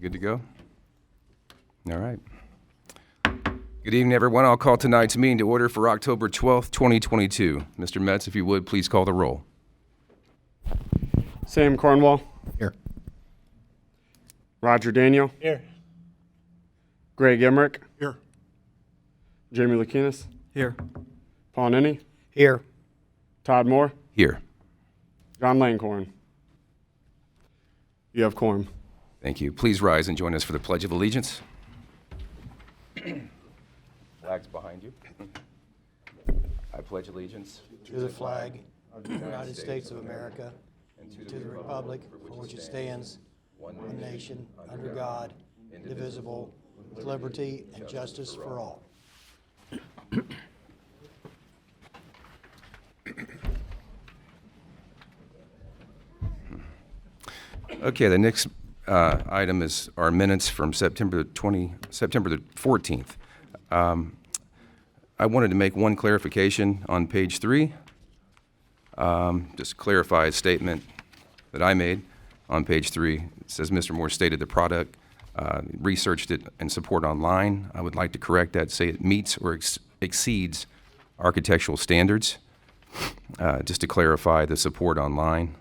Good to go? All right. Good evening, everyone. I'll call tonight's meeting to order for October 12th, 2022. Mr. Metz, if you would, please call the roll. Sam Cornwall. Here. Roger Daniel. Here. Greg Emmerich. Here. Jamie Lukinas. Here. Paul Nenny. Here. Todd Moore. Here. John Langhorn. You have quorum. Thank you. Please rise and join us for the Pledge of Allegiance. Flag's behind you. I pledge allegiance to the flag of the United States of America and to the republic for which it stands, one nation, under God, indivisible, with liberty and justice for all. Okay, the next item is our minutes from September the 14th. I wanted to make one clarification on page 3. Just clarify a statement that I made on page 3. It says Mr. Moore stated the product, researched it and support online. I would like to correct that, say it meets or exceeds architectural standards, just to clarify the support online.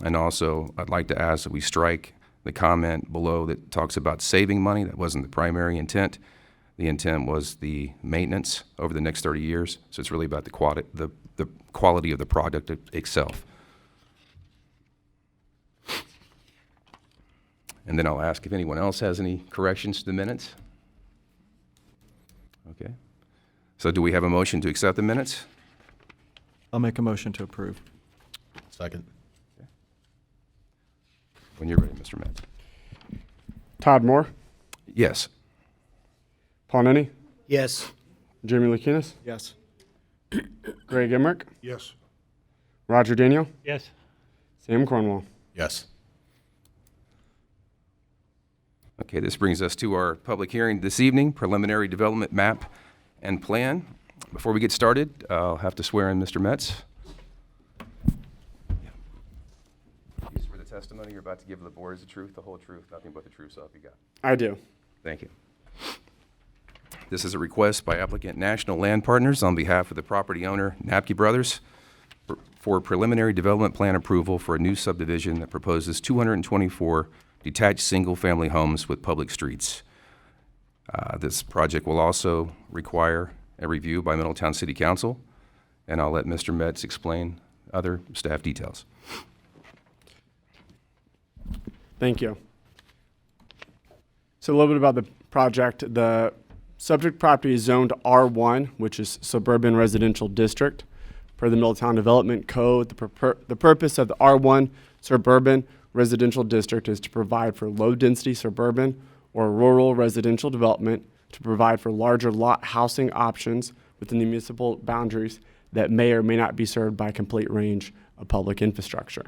And also, I'd like to ask that we strike the comment below that talks about saving money. That wasn't the primary intent. The intent was the maintenance over the next 30 years. So it's really about the quality of the product itself. And then I'll ask if anyone else has any corrections to the minutes. Okay. So do we have a motion to accept the minutes? I'll make a motion to approve. Second. When you're ready, Mr. Metz. Todd Moore. Yes. Paul Nenny. Yes. Jamie Lukinas. Yes. Greg Emmerich. Yes. Roger Daniel. Yes. Sam Cornwall. Yes. Okay, this brings us to our public hearing this evening, preliminary development map and plan. Before we get started, I'll have to swear in Mr. Metz. You swear the testimony you're about to give the board is the truth, the whole truth, nothing but the truth, so help you God. I do. Thank you. This is a request by applicant National Land Partners on behalf of the property owner, Napke Brothers, for preliminary development plan approval for a new subdivision that proposes 224 detached single-family homes with public streets. This project will also require a review by Middletown City Council, and I'll let Mr. Metz explain other staff details. Thank you. So a little bit about the project. The subject property is zoned R1, which is Suburban Residential District. Per the Middletown Development Code, the purpose of the R1 Suburban Residential District is to provide for low-density suburban or rural residential development, to provide for larger lot housing options within the municipal boundaries that may or may not be served by a complete range of public infrastructure.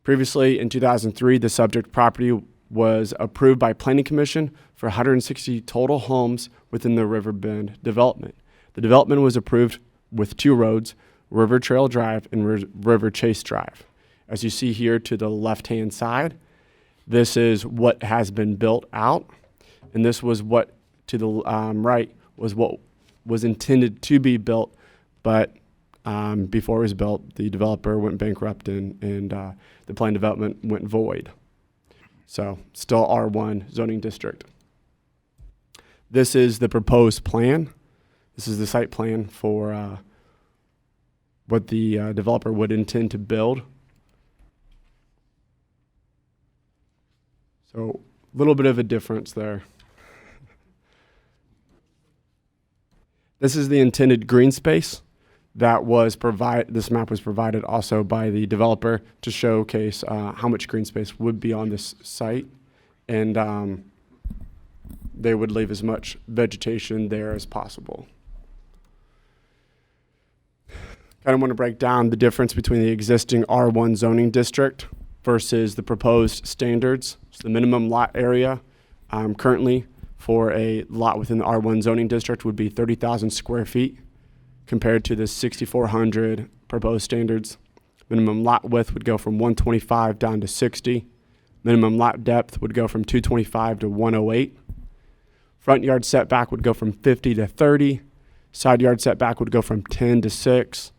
Previously, in 2003, the subject property was approved by Planning Commission for 160 total homes within the River Bend development. The development was approved with 2 roads, River Trail Drive and River Chase Drive. As you see here to the left-hand side, this is what has been built out, and this was what to the right was what was intended to be built, but before it was built, the developer went bankrupt and the planned development went void. So still R1 zoning district. This is the proposed plan. This is the site plan for what the developer would intend to build. So a little bit of a difference there. This is the intended green space that was this map was provided also by the developer to showcase how much green space would be on this site. And they would leave as much vegetation there as possible. Kind of want to break down the difference between the existing R1 zoning district versus the proposed standards. So the minimum lot area currently for a lot within the R1 zoning district would be 30,000 square feet compared to the 6,400 proposed standards. Minimum lot width would go from 125 down to 60. Minimum lot depth would go from 225 to 108. Front yard setback would go from 50 to 30. Side yard setback would go from 10 to 6.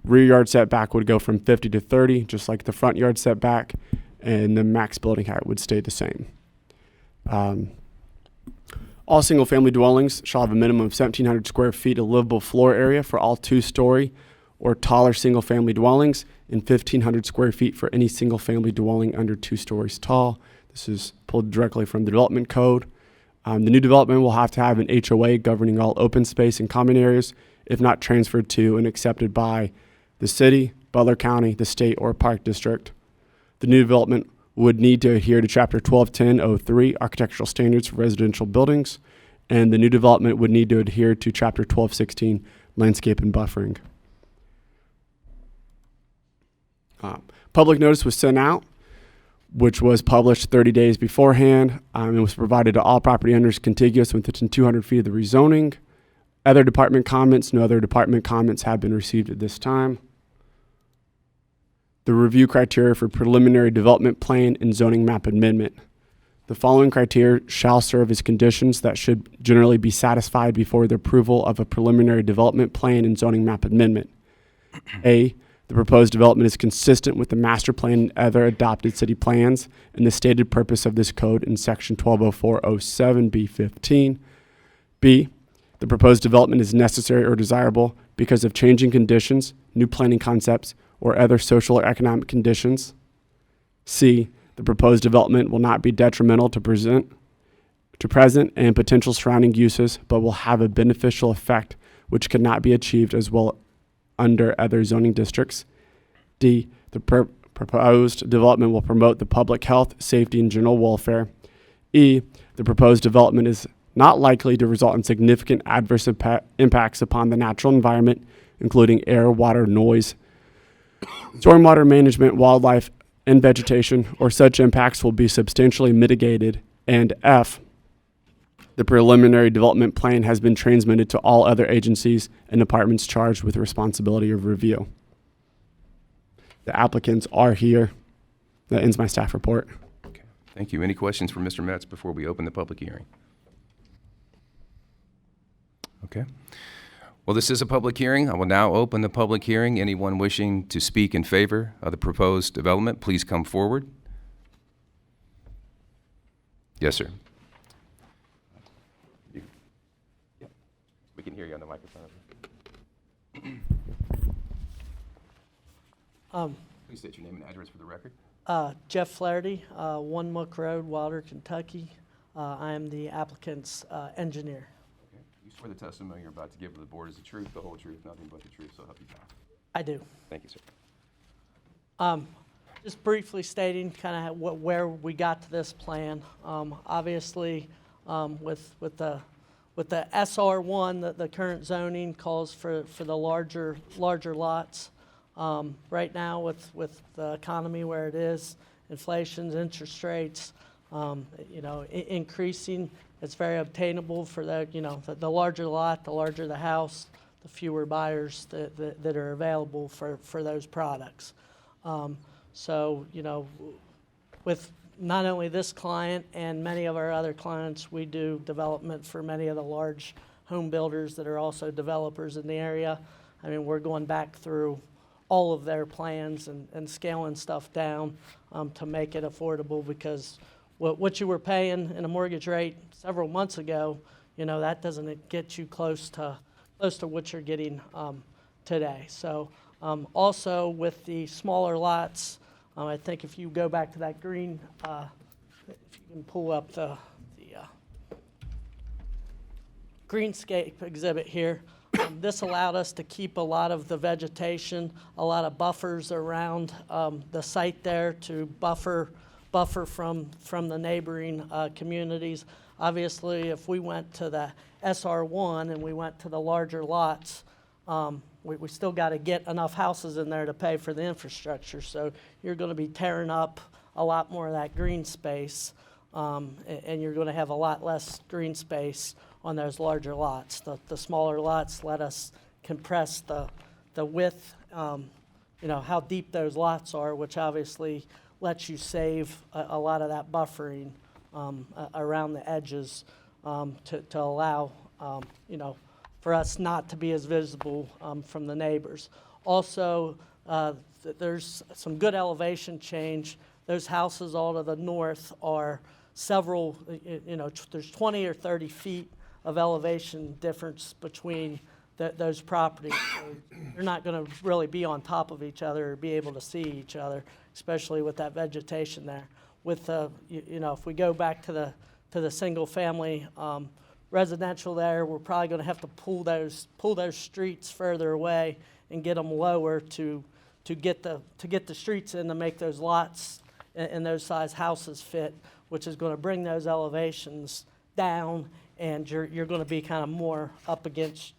Rear yard setback would go from 50 to 30, just like the front yard setback, and the max building height would stay the same. All single-family dwellings shall have a minimum of 1,700 square feet of livable floor area for all two-story or taller single-family dwellings, and 1,500 square feet for any single-family dwelling under 2 stories tall. This is pulled directly from the development code. The new development will have to have an HOA governing all open space and common areas, if not transferred to and accepted by the city, Butler County, the state, or park district. The new development would need to adhere to Chapter 1210.03 Architectural Standards for Residential Buildings, and the new development would need to adhere to Chapter 1216 Landscape and Buffering. Public notice was sent out, which was published 30 days beforehand. It was provided to all property owners contiguous within 200 feet of the rezoning. Other department comments, no other department comments have been received at this time. The review criteria for preliminary development plan and zoning map amendment. The following criteria shall serve as conditions that should generally be satisfied before the approval of a preliminary development plan and zoning map amendment. A, the proposed development is consistent with the master plan and other adopted city plans and the stated purpose of this code in section 120407B15. B, the proposed development is necessary or desirable because of changing conditions, new planning concepts, or other social or economic conditions. C, the proposed development will not be detrimental to present and potential surrounding uses, but will have a beneficial effect which cannot be achieved as well under other zoning districts. D, the proposed development will promote the public health, safety, and general welfare. E, the proposed development is not likely to result in significant adverse impacts upon the natural environment, including air, water, noise, stormwater management, wildlife, and vegetation, or such impacts will be substantially mitigated. And F, the preliminary development plan has been transmitted to all other agencies and departments charged with the responsibility of review. The applicants are here. That ends my staff report. Okay. Thank you. Any questions for Mr. Metz before we open the public hearing? Okay. Well, this is a public hearing. I will now open the public hearing. Anyone wishing to speak in favor of the proposed development, please come forward. Yes, sir. We can hear you on the microphone. Please state your name and address for the record. Jeff Flaherty, 1 Mook Road, Wilder, Kentucky. I am the applicant's engineer. Okay. You swear the testimony you're about to give to the board is the truth, the whole truth, nothing but the truth, so help you God. I do. Thank you, sir. Just briefly stating kind of where we got to this plan. Obviously, with the SR1, the current zoning calls for the larger lots. Right now, with the economy where it is, inflation, interest rates, increasing, it's very obtainable for the larger lot, the larger the house, the fewer buyers that are available for those products. With not only this client and many of our other clients, we do development for many of the large home builders that are also developers in the area. I mean, we're going back through all of their plans and scaling stuff down to make it affordable, because what you were paying in a mortgage rate several months ago, that doesn't get you close to what you're getting today. So also with the smaller lots, I think if you go back to that green, if you can pull up the greenscape exhibit here, this allowed us to keep a lot of the vegetation, a lot of buffers around the site there to buffer from the neighboring communities. Obviously, if we went to the SR1 and we went to the larger lots, we still got to get enough houses in there to pay for the infrastructure. So you're going to be tearing up a lot more of that green space, and you're going to have a lot less green space on those larger lots. The smaller lots let us compress the width, how deep those lots are, which obviously lets you save a lot of that buffering around the edges to allow, for us not to be as visible from the neighbors. Also, there's some good elevation change. Those houses all to the north are several, there's 20 or 30 feet of elevation difference between those properties. So you're not going to really be on top of each other or be able to see each other, especially with that vegetation there. With if we go back to the single family residential there, we're probably going to have to pull those streets further away and get them lower to get the streets in to make those lots and those size houses fit, which is going to bring those elevations down, and you're going to be kind of more up against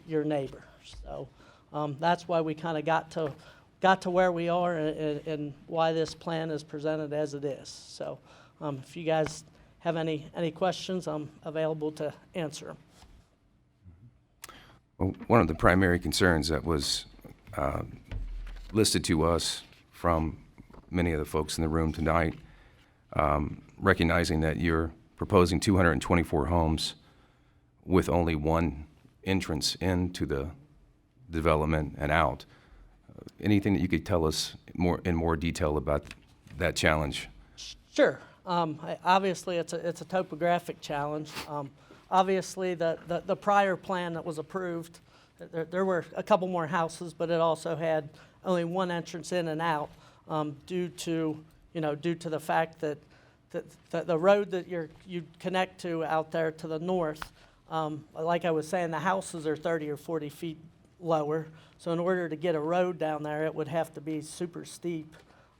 your neighbor. So that's why we kind of got to where we are and why this plan is presented as it is. So if you guys have any questions, I'm available to answer them. Well, one of the primary concerns that was listed to us from many of the folks in the room tonight, recognizing that you're proposing 224 homes with only one entrance into the development and out. Anything that you could tell us in more detail about that challenge? Sure. Obviously, it's a topographic challenge. Obviously, the prior plan that was approved, there were a couple more houses, but it also had only one entrance in and out due to the fact that the road that you connect to out there to the north, like I was saying, the houses are 30 or 40 feet lower. So in order to get a road down there, it would have to be super steep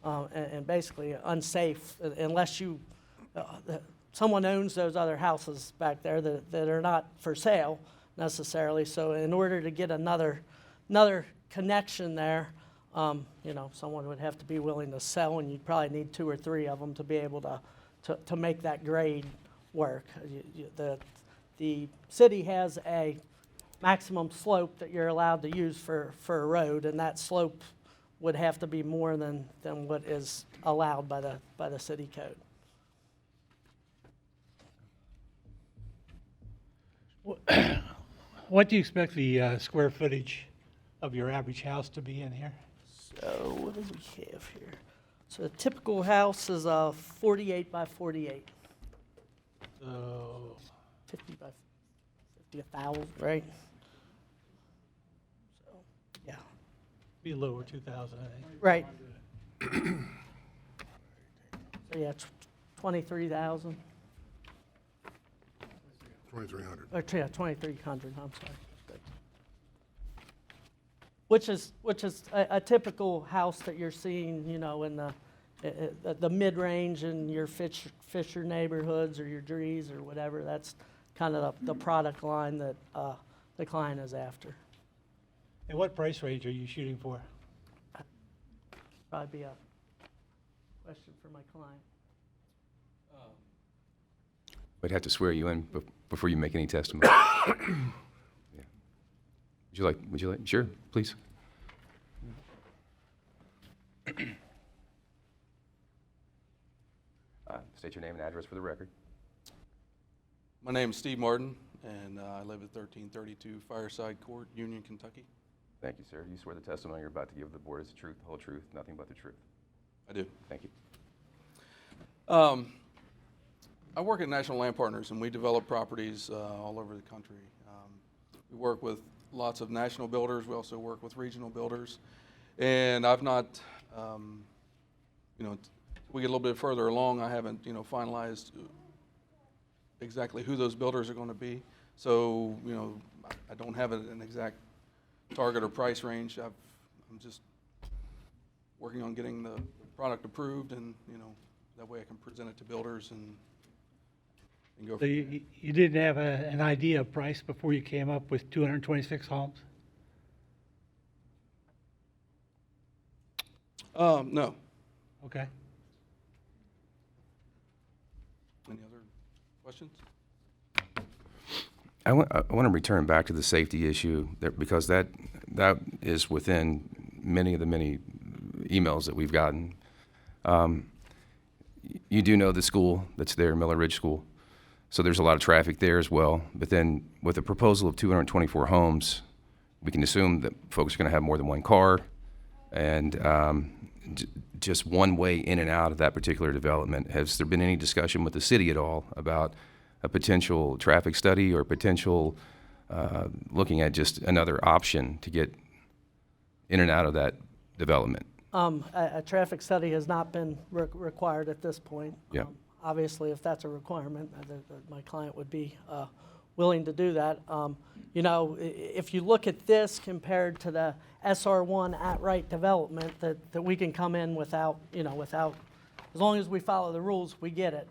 and basically unsafe unless someone owns those other houses back there that are not for sale necessarily. So in order to get another connection there, someone would have to be willing to sell, and you'd probably need 2 or 3 of them to be able to make that grade work. The city has a maximum slope that you're allowed to use for a road, and that slope would have to be more than what is allowed by the city code. What do you expect the square footage of your average house to be in here? So what do we have here? So a typical house is 48 by 48. So 50 by 50, 1,000, right? So, yeah. be lower, 2,000, I think. Right. So, yeah, 23,000. 2,300. Or, yeah, 2,300, I'm sorry. Which is a typical house that you're seeing, in the mid-range in your Fisher neighborhoods or your Drees or whatever. That's kind of the product line that the client is after. And what price range are you shooting for? Probably be a question for my client. We'd have to swear you in before you make any testimony. Yeah. Would you like? Sure, please. State your name and address for the record. My name is Steve Martin, and I live at 1332 Fireside Court, Union, Kentucky. Thank you, sir. You swear the testimony you're about to give the board is the truth, the whole truth, nothing but the truth. I do. Thank you. I work at National Land Partners, and we develop properties all over the country. We work with lots of national builders. We also work with regional builders. And I've not, we get a little bit further along. I haven't, finalized exactly who those builders are going to be. So, I don't have an exact target or price range. I'm just working on getting the product approved, and, that way I can present it to builders and go So from there. you didn't have an idea of price before you came up with 226 homes? No. Okay. Any other questions? I want to return back to the safety issue because that is within many emails that we've gotten You do know the school that's there, Miller Ridge School. So there's a lot of traffic there as well. But then with a proposal of 224 homes, we can assume that folks are going to have more than one car, and just one way in and out of that particular development. Has there been any discussion with the city at all about a potential traffic study or potential looking at just another option to get in and out of that development? A traffic study has not been required at this point. Yeah. Obviously, if that's a requirement, my client would be willing to do that. You know, if you look at this compared to the SR1 at-right development, that we can come in without, as long as we follow the rules, we get it.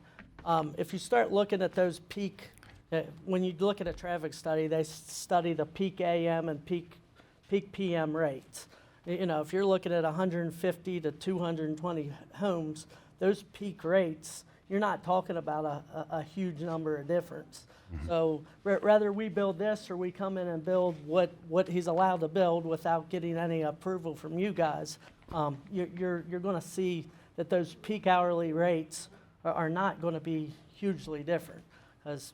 If you start looking at those peak, when you look at a traffic study, they study the peak AM and peak PM rates. You know, if you're looking at 150 to 220 homes, those peak rates, you're not talking about a huge number of difference. Mm-hmm. So rather we build this or we come in and build what he's allowed to build without getting any approval from you guys, you're going to see that those peak hourly rates are not going to be hugely different. Because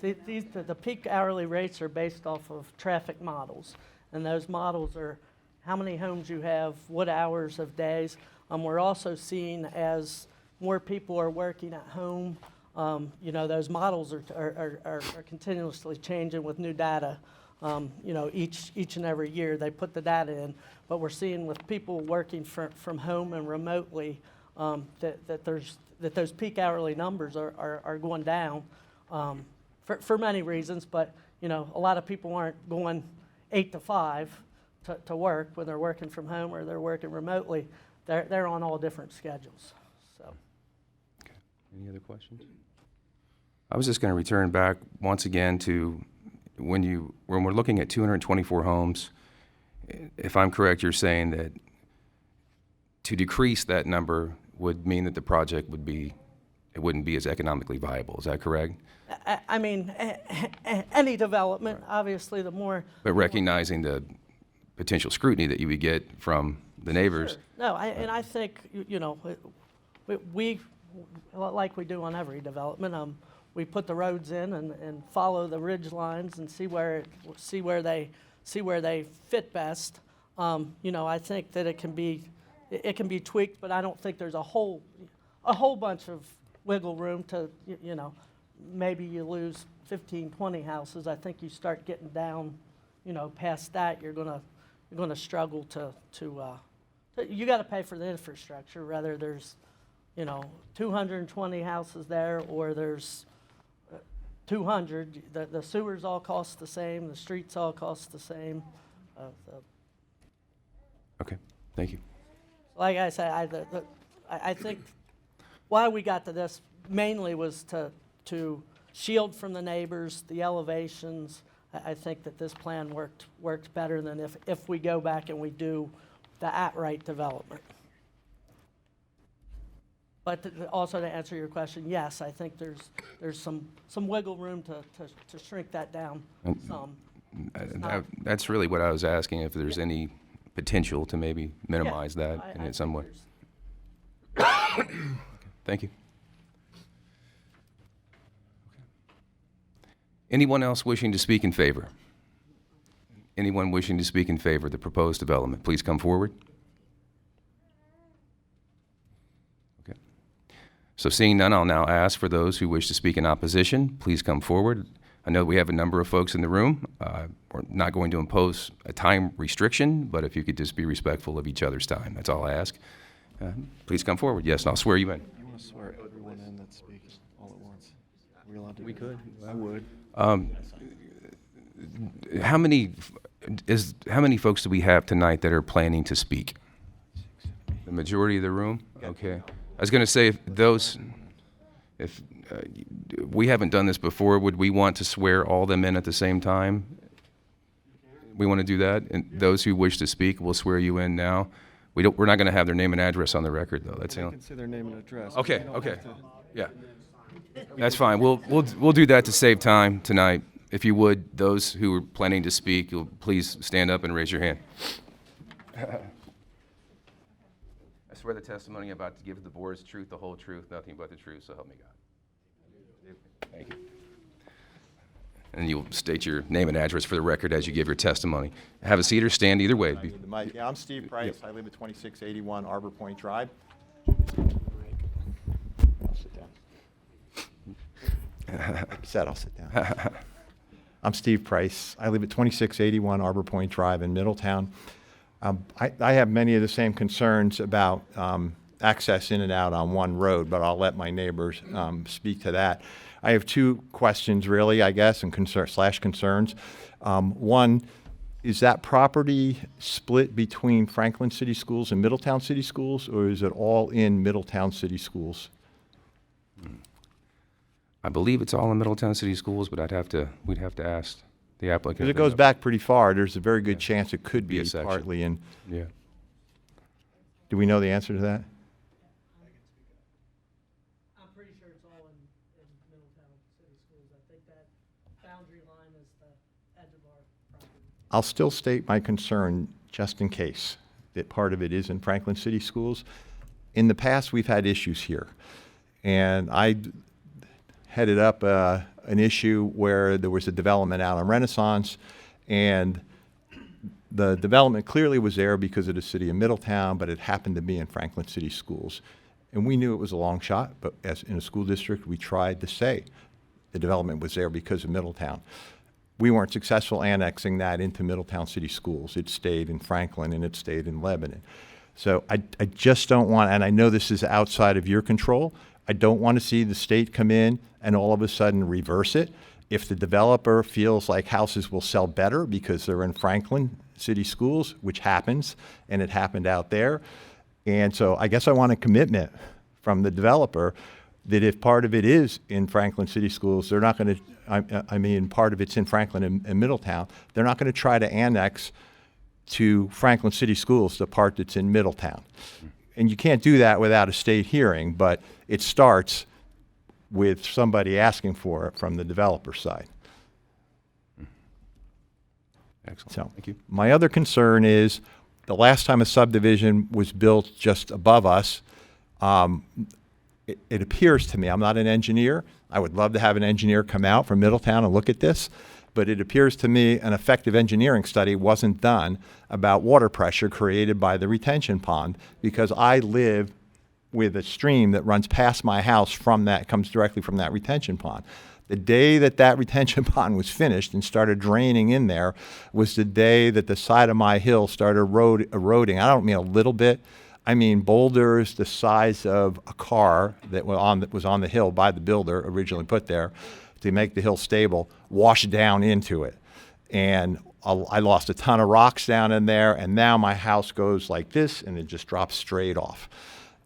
the peak hourly rates are based off of traffic models, and those models are how many homes you have, what hours of days. We're also seeing as more people are working at home, those models are continuously changing with new data. Each and every year they put the data in, but we're seeing with people working from home and remotely that those peak hourly numbers are going down. For many reasons, but a lot of people aren't going 8 to 5 to work when they're working from home or they're working remotely. They're on all different schedules. So, okay. Any other questions? I was just going to return back once again to when we're looking at 224 homes. If I'm correct, you're saying that to decrease that number would mean that the project wouldn't be as economically viable. Is that correct? I mean, any development, obviously, the more. But recognizing the potential scrutiny that you would get from the neighbors. Sure. No, I think we like we do on every development. We put the roads in and follow the ridge lines and see where they fit best. I think that it can be tweaked, but I don't think there's a whole bunch of wiggle room to maybe you lose 15, 20 houses. I think you start getting down, past that, you're gonna struggle to you got to pay for the infrastructure. Whether there's, 220 houses there or there's 200, the sewers all cost the same, the streets all cost the same. Okay, thank you. Like I said, I think why we got to this mainly was to shield from the neighbors, the elevations. I think that this plan worked better than if we go back and we do the at-right development. But also to answer your question, yes, I think there's some wiggle room to shrink that down some. That's really what I was asking, if there's any potential to maybe minimize that in some way. Okay, thank you. Anyone else wishing to speak in favor? Anyone wishing to speak in favor of the proposed development, please come forward. Okay. So seeing none, I'll now ask for those who wish to speak in opposition, please come forward. I know we have a number of folks in the room. We're not going to impose a time restriction, but if you could just be respectful of each other's time, that's all I ask. Please come forward. Yes, and I'll swear you in. You want to swear everyone in that's speaking all at once? Are we allowed to? We could. I would. How many folks do we have tonight that are planning to speak? The majority of the room? Okay. I was going to say, if we haven't done this before, would we want to swear all them in at the same time? We want to do that? And those who wish to speak, we'll swear you in now. We're not going to have their name and address on the record, though. That's They can say their name and address. Okay, We don't okay. have to- Yeah. That's fine. We'll do that to save time tonight. if you would, those who are planning to speak, you'll please stand up and raise your hand. I swear the testimony I'm about to give the board is truth, the whole truth, nothing but the truth, so help me God. Thank you. And you'll state your name and address for the record as you give your testimony. Have a seat or stand either way. I need the mic. Yeah, I'm Steve Price. I live at 2681 Arbor Point Drive. I'll sit down. Like you said, I'll sit down. I'm Steve Price. I live at 2681 Arbor Point Drive in Middletown. I have many of the same concerns about access in and out on one road, but I'll let my neighbors speak to that. I have two questions, really, I guess, and concerns. One, is that property split between Franklin City Schools and Middletown City Schools, or is it all in Middletown City Schools? I believe it's all in Middletown City Schools, but we'd have to ask the applicant. Because it goes back pretty far. There's a very good chance it could Be be a section. partly in. Yeah. Do we know the answer to that? I'm pretty sure it's all in Middletown City Schools. I think that boundary line is the edge of our property. I'll still state my concern, just in case, that part of it is in Franklin City Schools. In the past, we've had issues here. And I headed up an issue where there was a development out on Renaissance, and the development clearly was there because of the city of Middletown, but it happened to be in Franklin City Schools. And we knew it was a long shot, but as in a school district, we tried to say the development was there because of Middletown. We weren't successful annexing that into Middletown City Schools. It stayed in Franklin and it stayed in Lebanon. So I just don't want, and I know this is outside of your control, I don't want to see the state come in and all of a sudden reverse it. If the developer feels like houses will sell better because they're in Franklin City Schools, which happens, and it happened out there. And so I guess I want a commitment from the developer that if part of it is in Franklin City Schools, they're not going to, I mean, part of it's in Franklin and Middletown, they're not going to try to annex to Franklin City Schools the part that's in Middletown. And you can't do that without a state hearing, but it starts with somebody asking for it from the developer side. Excellent. So, Thank you. my other concern is the last time a subdivision was built just above us, it appears to me, I'm not an engineer, I would love to have an engineer come out from Middletown and look at this, but it appears to me an effective engineering study wasn't done about water pressure created by the retention pond, because I live with a stream that runs past my house from that, comes directly from that retention pond. The day that that retention pond was finished and started draining in there was the day that the side of my hill started eroding. I don't mean a little bit. I mean boulders the size of a car that was on the hill by the builder, originally put there to make the hill stable, washed down into it. And I lost a ton of rocks down in there, and now my house goes like this, and it just drops straight off.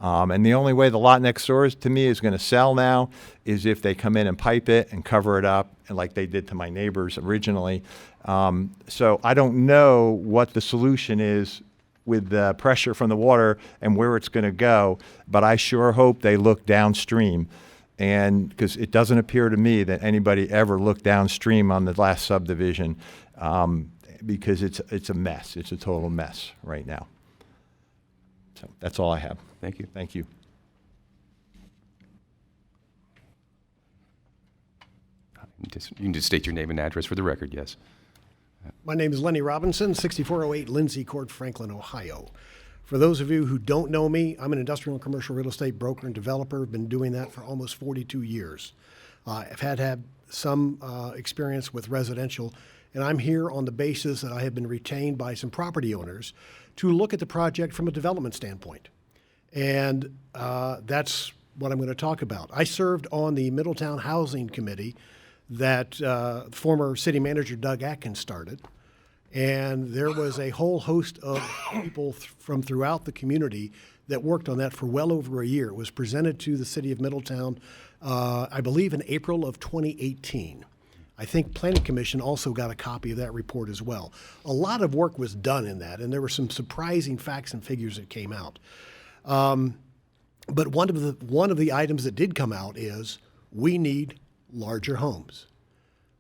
And the only way the lot next door to me is going to sell now is if they come in and pipe it and cover it up, and like they did to my neighbors originally. So I don't know what the solution is with the pressure from the water and where it's going to go, but I sure hope they look downstream. And because it doesn't appear to me that anybody ever looked downstream on the last subdivision, because it's a mess. It's a total mess right now. So that's all I have. Thank you. Thank you. You can just state your name and address for the record, yes. My name is Lenny Robinson, 6408 Lindsay Court, Franklin, Ohio. For those of you who don't know me, I'm an industrial and commercial real estate broker and developer. I've been doing that for almost 42 years. I've had some experience with residential, and I'm here on the basis that I have been retained by some property owners to look at the project from a development standpoint. And that's what I'm going to talk about. I served on the Middletown Housing Committee that former city manager Doug Atkins started. And there was a whole host of people from throughout the community that worked on that for well over a year. It was presented to the city of Middletown, I believe in April of 2018. I think Planning Commission also got a copy of that report as well. A lot of work was done in that, and there were some surprising facts and figures that came out. But one of the items that did come out is we need larger homes.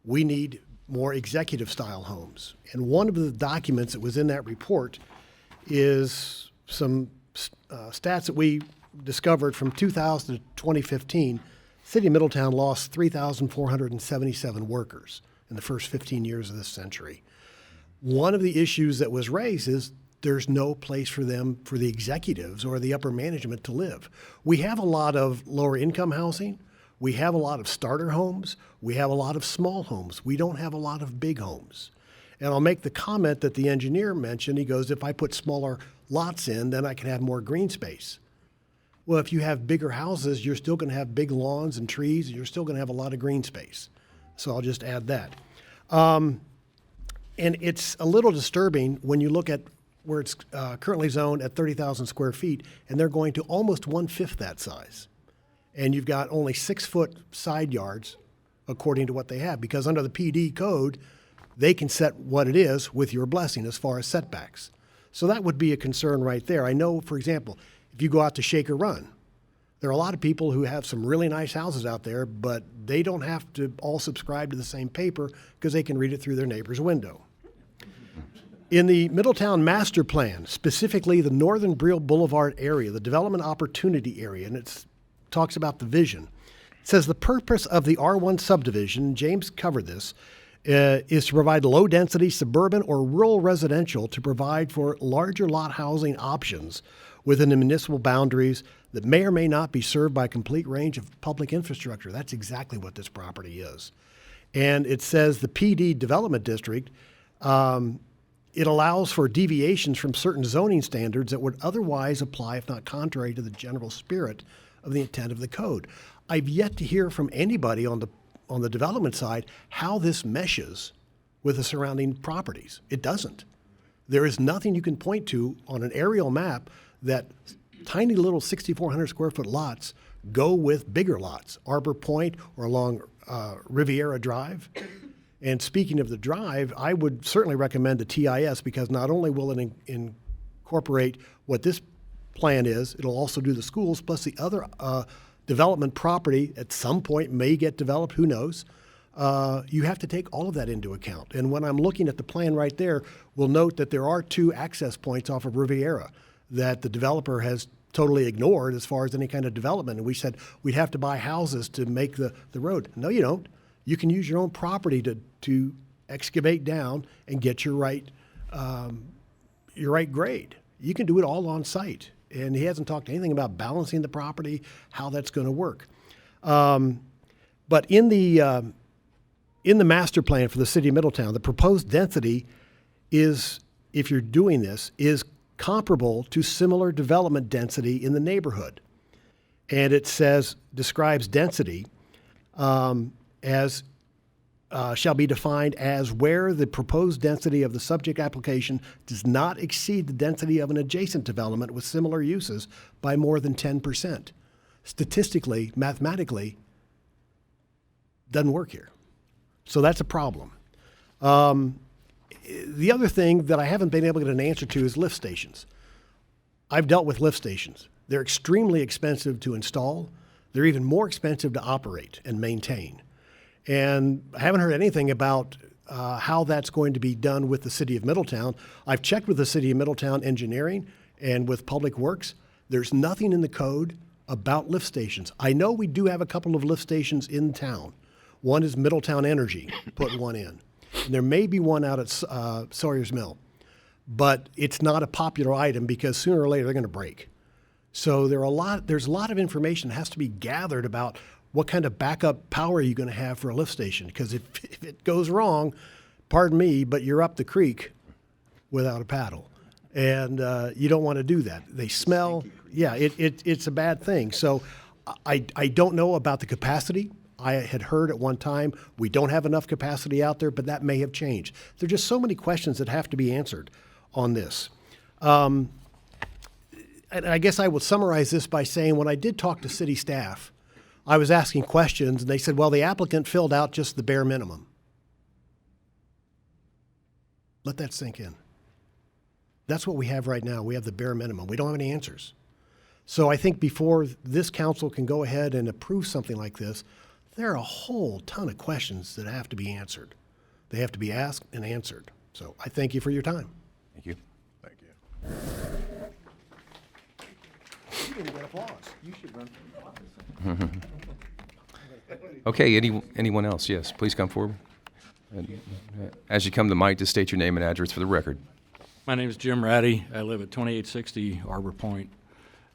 We need more executive style homes. And one of the documents that was in that report is some stats that we discovered from 2000 to 2015. City of Middletown lost 3,477 workers in the first 15 years of this century. One of the issues that was raised is there's no place for them, for the executives or the upper management to live. We have a lot of lower income housing. We have a lot of starter homes. We have a lot of small homes. We don't have a lot of big homes. And I'll make the comment that the engineer mentioned. He goes, if I put smaller lots in, then I can have more green space. Well, if you have bigger houses, you're still going to have big lawns and trees, and you're still going to have a lot of green space. So I'll just add that. And it's a little disturbing when you look at where it's currently zoned at 30,000 square feet, and they're going to almost 1/5 that size. And you've got only 6-foot side yards, according to what they have, because under the PD code, they can set what it is with your blessing as far as setbacks. So that would be a concern right there. I know, for example, if you go out to Shaker Run, there are a lot of people who have some really nice houses out there, but they don't have to all subscribe to the same paper because they can read it through their neighbor's window. In the Middletown Master Plan, specifically the Northern Brill Boulevard area, the development opportunity area, and it talks about the vision. It says the purpose of the R1 subdivision, James covered this, is to provide low-density suburban or rural residential to provide for larger lot housing options within the municipal boundaries that may or may not be served by a complete range of public infrastructure. That's exactly what this property is. And it says the PD Development District, it allows for deviations from certain zoning standards that would otherwise apply if not contrary to the general spirit of the intent of the code. I've yet to hear from anybody on the development side how this meshes with the surrounding properties. It doesn't. There is nothing you can point to on an aerial map that tiny little 6,400 square foot lots go with bigger lots, Arbor Point or along Riviera Drive. And speaking of the drive, I would certainly recommend the TIS because not only will it incorporate what this plan is, it'll also do the schools, plus the other development property at some point may get developed, who knows. You have to take all of that into account. And when I'm looking at the plan right there, we'll note that there are 2 access points off of Riviera that the developer has totally ignored as far as any kind of development. And we said we'd have to buy houses to make the road. No, you don't. You can use your own property to excavate down and get your right grade. You can do it all on site. And he hasn't talked anything about balancing the property, how that's going to work. But in the master plan for the city of Middletown, the proposed density is, if you're doing this, is comparable to similar development density in the neighborhood. And it says, describes density as shall be defined as where the proposed density of the subject application does not exceed the density of an adjacent development with similar uses by more than 10%. Statistically, mathematically, doesn't work here. So that's a problem. The other thing that I haven't been able to get an answer to is lift stations. I've dealt with lift stations. They're extremely expensive to install. They're even more expensive to operate and maintain. And I haven't heard anything about how that's going to be done with the City of Middletown. I've checked with the City of Middletown Engineering and with Public Works. There's nothing in the code about lift stations. I know we do have a couple of lift stations in town. One is Middletown Energy, put one in. And there may be one out at Sawyer's Mill. But it's not a popular item because sooner or later they're going to break. So there's a lot of information that has to be gathered about what kind of backup power are you going to have for a lift station? Because if it goes wrong, pardon me, but you're up the creek without a paddle. And you don't want to do that. They smell. Yeah, it's a bad thing. So I don't know about the capacity. I had heard at one time we don't have enough capacity out there, but that may have changed. There are just so many questions that have to be answered on this. And I guess I will summarize this by saying when I did talk to city staff, I was asking questions, and they said, well, the applicant filled out just the bare minimum. Let that sink in. That's what we have right now. We have the bare minimum. We don't have any answers. So I think before this council can go ahead and approve something like this, there are a whole ton of questions that have to be answered. They have to be asked and answered. So I thank you for your time. Thank you. Thank you. You didn't get applause. You should run for office. Okay, anyone else? Yes, please come forward. And, as you come to the mic, just state your name and address for the record. My name is Jim Ratty. I live at 2860 Arbor Point.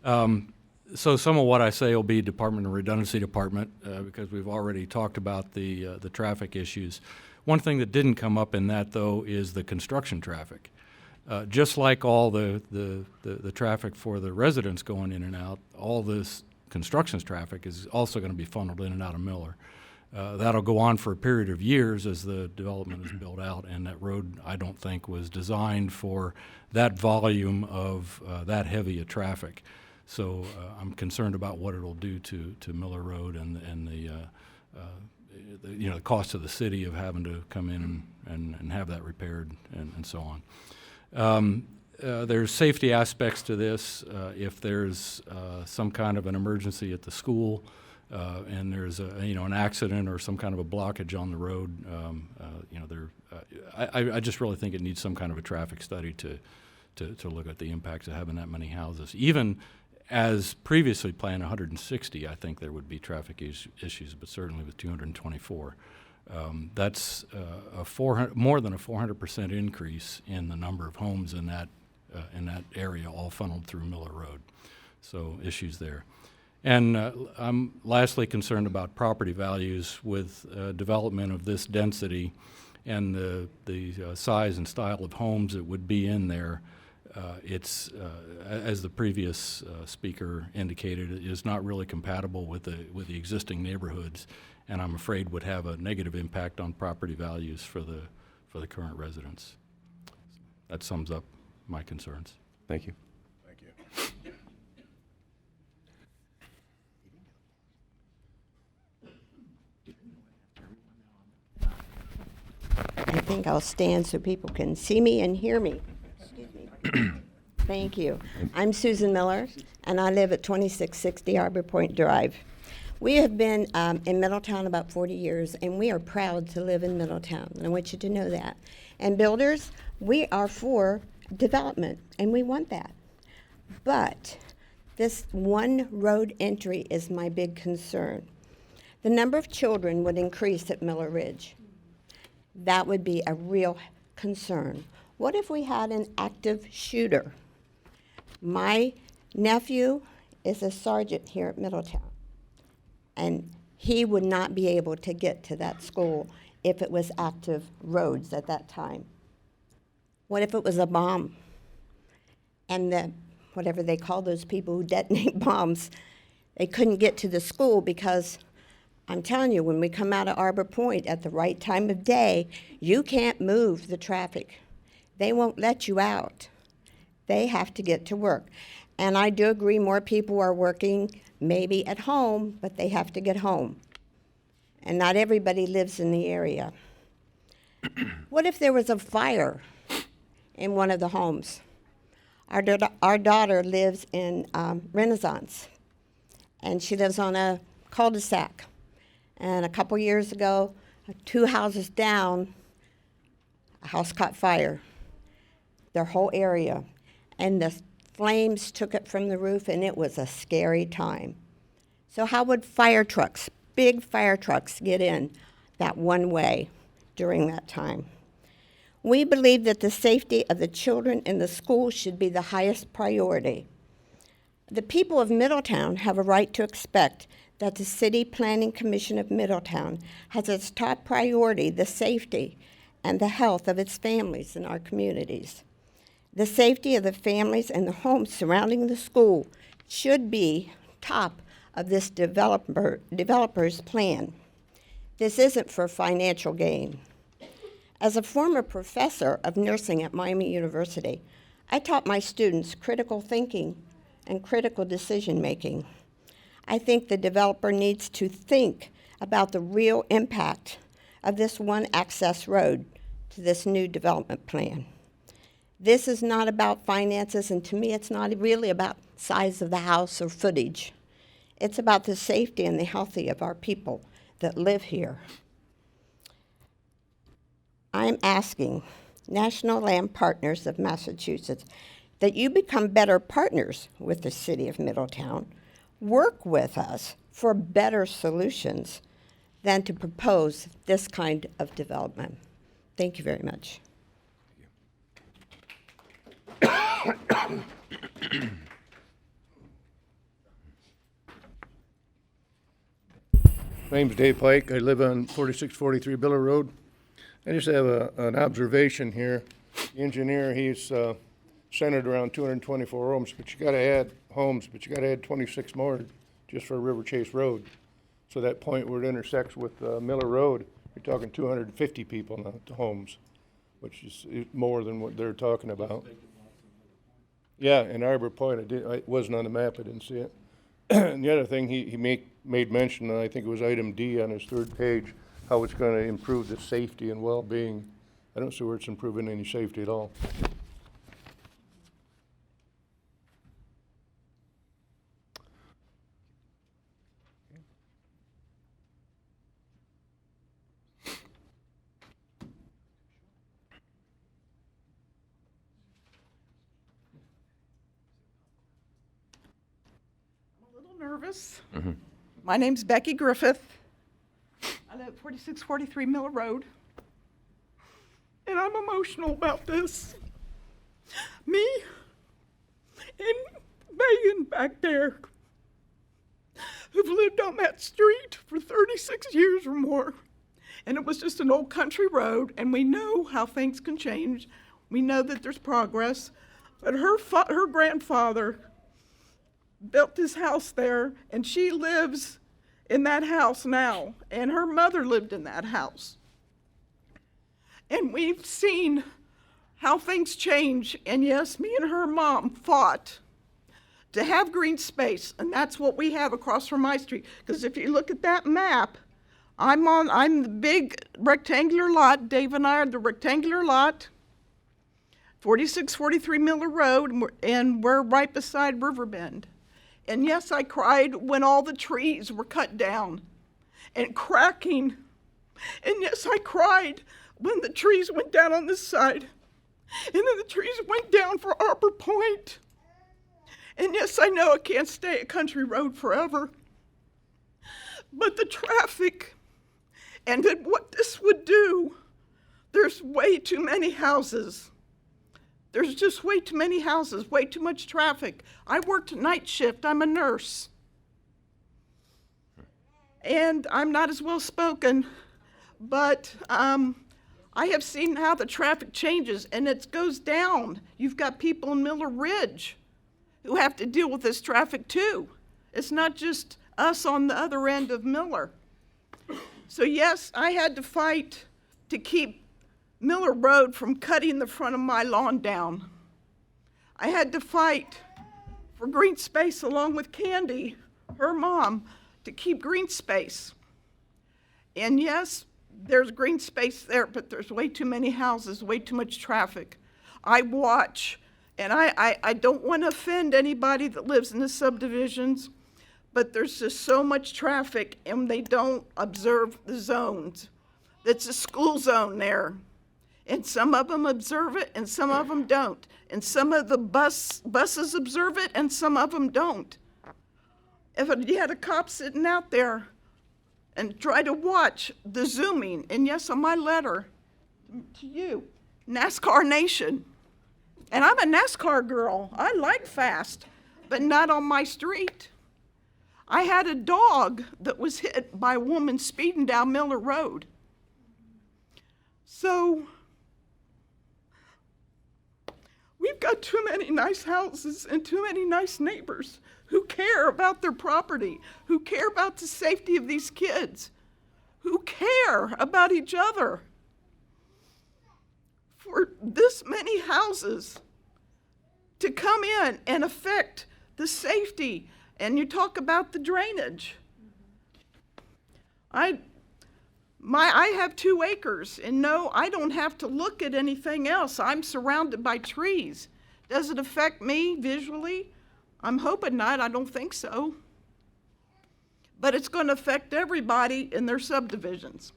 So some of what I say will be Department of Redundancy Department because we've already talked about the traffic issues. One thing that didn't come up in that, though, is the construction traffic. Just like all the traffic for the residents going in and out, all this construction traffic is also going to be funneled in and out of Miller. That'll go on for a period of years as the development is built out, and that road, I don't think, was designed for that volume of that heavy a traffic. So I'm concerned about what it'll do to Miller Road and the cost to the city of having to come in and have that repaired and so on. There's safety aspects to this. If there's some kind of an emergency at the school, and there's an accident or some kind of a blockage on the road, I just really think it needs some kind of a traffic study to look at the impacts of having that many houses. Even as previously planned, 160, I think there would be traffic issues, but certainly with 224. That's more than a 400% increase in the number of homes in that area, all funneled through Miller Road. So issues there. And I'm lastly concerned about property values with development of this density and the size and style of homes that would be in there. It's, as the previous speaker indicated, it is not really compatible with the existing neighborhoods, and I'm afraid would have a negative impact on property values for the current residents. That sums up my concerns. Thank you. Thank you. I think I'll stand so people can see me and hear me. Excuse me. Thank you. I'm Susan Miller, and I live at 2660 Arbor Point Drive. We have been in Middletown about 40 years, and we are proud to live in Middletown, and I want you to know that. And builders, we are for development, and we want that. But this one road entry is my big concern. The number of children would increase at Miller Ridge. That would be a real concern. What if we had an active shooter? My nephew is a sergeant here at Middletown, and he would not be able to get to that school if it was active roads at that time. What if it was a bomb? And whatever they call those people who detonate bombs, they couldn't get to the school because I'm telling you, when we come out of Arbor Point at the right time of day, you can't move the traffic. They won't let you out. They have to get to work. And I do agree more people are working maybe at home, but they have to get home. And not everybody lives in the area. What if there was a fire in one of the homes? Our daughter lives in Renaissance, and she lives on a cul-de-sac. And a couple years ago, 2 houses down, a house caught fire, their whole area. And the flames took it from the roof, and it was a scary time. So how would fire trucks, big fire trucks, get in that one way during that time? We believe that the safety of the children in the school should be the highest priority. The people of Middletown have a right to expect that the City Planning Commission of Middletown has its top priority the safety and the health of its families in our communities. The safety of the families and the homes surrounding the school should be top of this developer's plan. This isn't for financial gain. As a former professor of nursing at Miami University, I taught my students critical thinking and critical decision making. I think the developer needs to think about the real impact of this one access road to this new development plan. This is not about finances, and to me it's not really about size of the house or footage. It's about the safety and the health of our people that live here. I'm asking National Land Partners of Massachusetts that you become better partners with the City of Middletown, work with us for better solutions than to propose this kind of development. Thank you very much. My name's Dave Pike. I live on 4643 Biller Road. I just have an observation here. The engineer, he's centered around 224 homes, but you gotta add 26 more just for River Chase Road. So that point where it intersects with Miller Road, you're talking 250 people, not homes, which is more than what they're talking about. Yeah, in Arbor Point, it wasn't on the map, I didn't see it. And the other thing, he made mention, and I think it was item D on his third page, how it's gonna improve the safety and well-being. I don't see where it's improving any safety at all. Nervous. My name's Becky Griffith. I live at 4643 Miller Road. And I'm emotional about this. Me and Megan back there, who've lived on that street for 36 years or more. And it was just an old country road, and we know how things can change. We know that there's progress. But her grandfather built this house there, and she lives in that house now, and her mother lived in that house. And we've seen how things change, and yes, me and her mom fought to have green space, and that's what we have across from my street. Because if you look at that map, I'm the big rectangular lot. Dave and I are the rectangular lot, 4643 Miller Road, and we're right beside Riverbend. And yes, I cried when all the trees were cut down and cracking. And yes, I cried when the trees went down on this side. And then the trees went down for Arbor Point. And yes, I know it can't stay a country road forever. But the traffic and then what this would do, there's way too many houses. There's just way too many houses, way too much traffic. I worked night shift, I'm a nurse. And I'm not as well spoken, but I have seen how the traffic changes and it goes down. You've got people in Miller Ridge who have to deal with this traffic too. It's not just us on the other end of Miller. So yes, I had to fight to keep Miller Road from cutting the front of my lawn down. I had to fight for green space along with Candy, her mom, to keep green space. And yes, there's green space there, but there's way too many houses, way too much traffic. I watch, and I don't want to offend anybody that lives in the subdivisions, but there's just so much traffic and they don't observe the zones. It's a school zone there. And some of them observe it, and some of them don't. And some of the buses observe it, and some of them don't. If you had a cop sitting out there and try to watch the zooming, and yes, on my letter to you, NASCAR Nation. And I'm a NASCAR girl. I like fast, but not on my street. I had a dog that was hit by a woman speeding down Miller Road. So we've got too many nice houses and too many nice neighbors who care about their property, who care about the safety of these kids, who care about each other. For this many houses to come in and affect the safety, and you talk about the drainage. I have 2 acres, and no, I don't have to look at anything else. I'm surrounded by trees. Does it affect me visually? I'm hoping not. I don't think so. But it's going to affect everybody in their subdivisions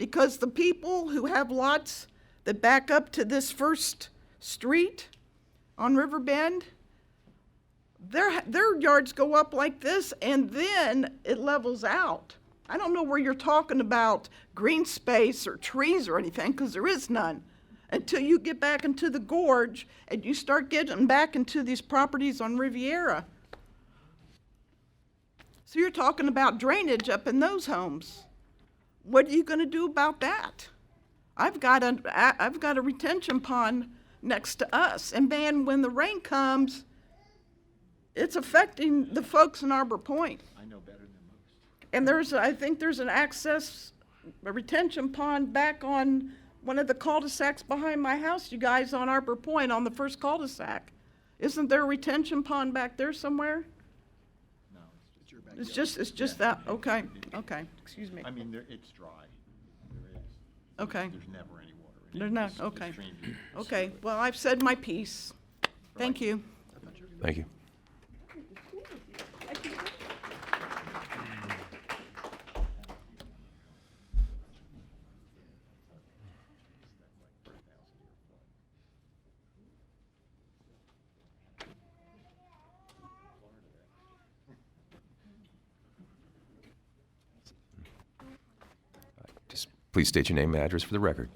Because the people who have lots that back up to this first street on Riverbend, their yards go up like this and then it levels out. I don't know where you're talking about green space or trees or anything, because there is none, until you get back into the gorge and you start getting back into these properties on Riviera. So you're talking about drainage up in those homes. What are you going to do about that? I've got a retention pond next to us, and man, when the rain comes, it's affecting the folks in Arbor Point. I know better than most. And I think there's a retention pond back on one of the cul-de-sacs behind my house, you guys, on Arbor Point, on the first cul-de-sac. Isn't there a retention pond back there somewhere? No, it's your backyard. It's just that, okay, excuse me. I mean, it's dry. There is. Okay. There's never any water in it. There's not, It's okay. extremely- Okay, well, I've said my piece. Thank you. Thank you. Just please state your name and address for the record.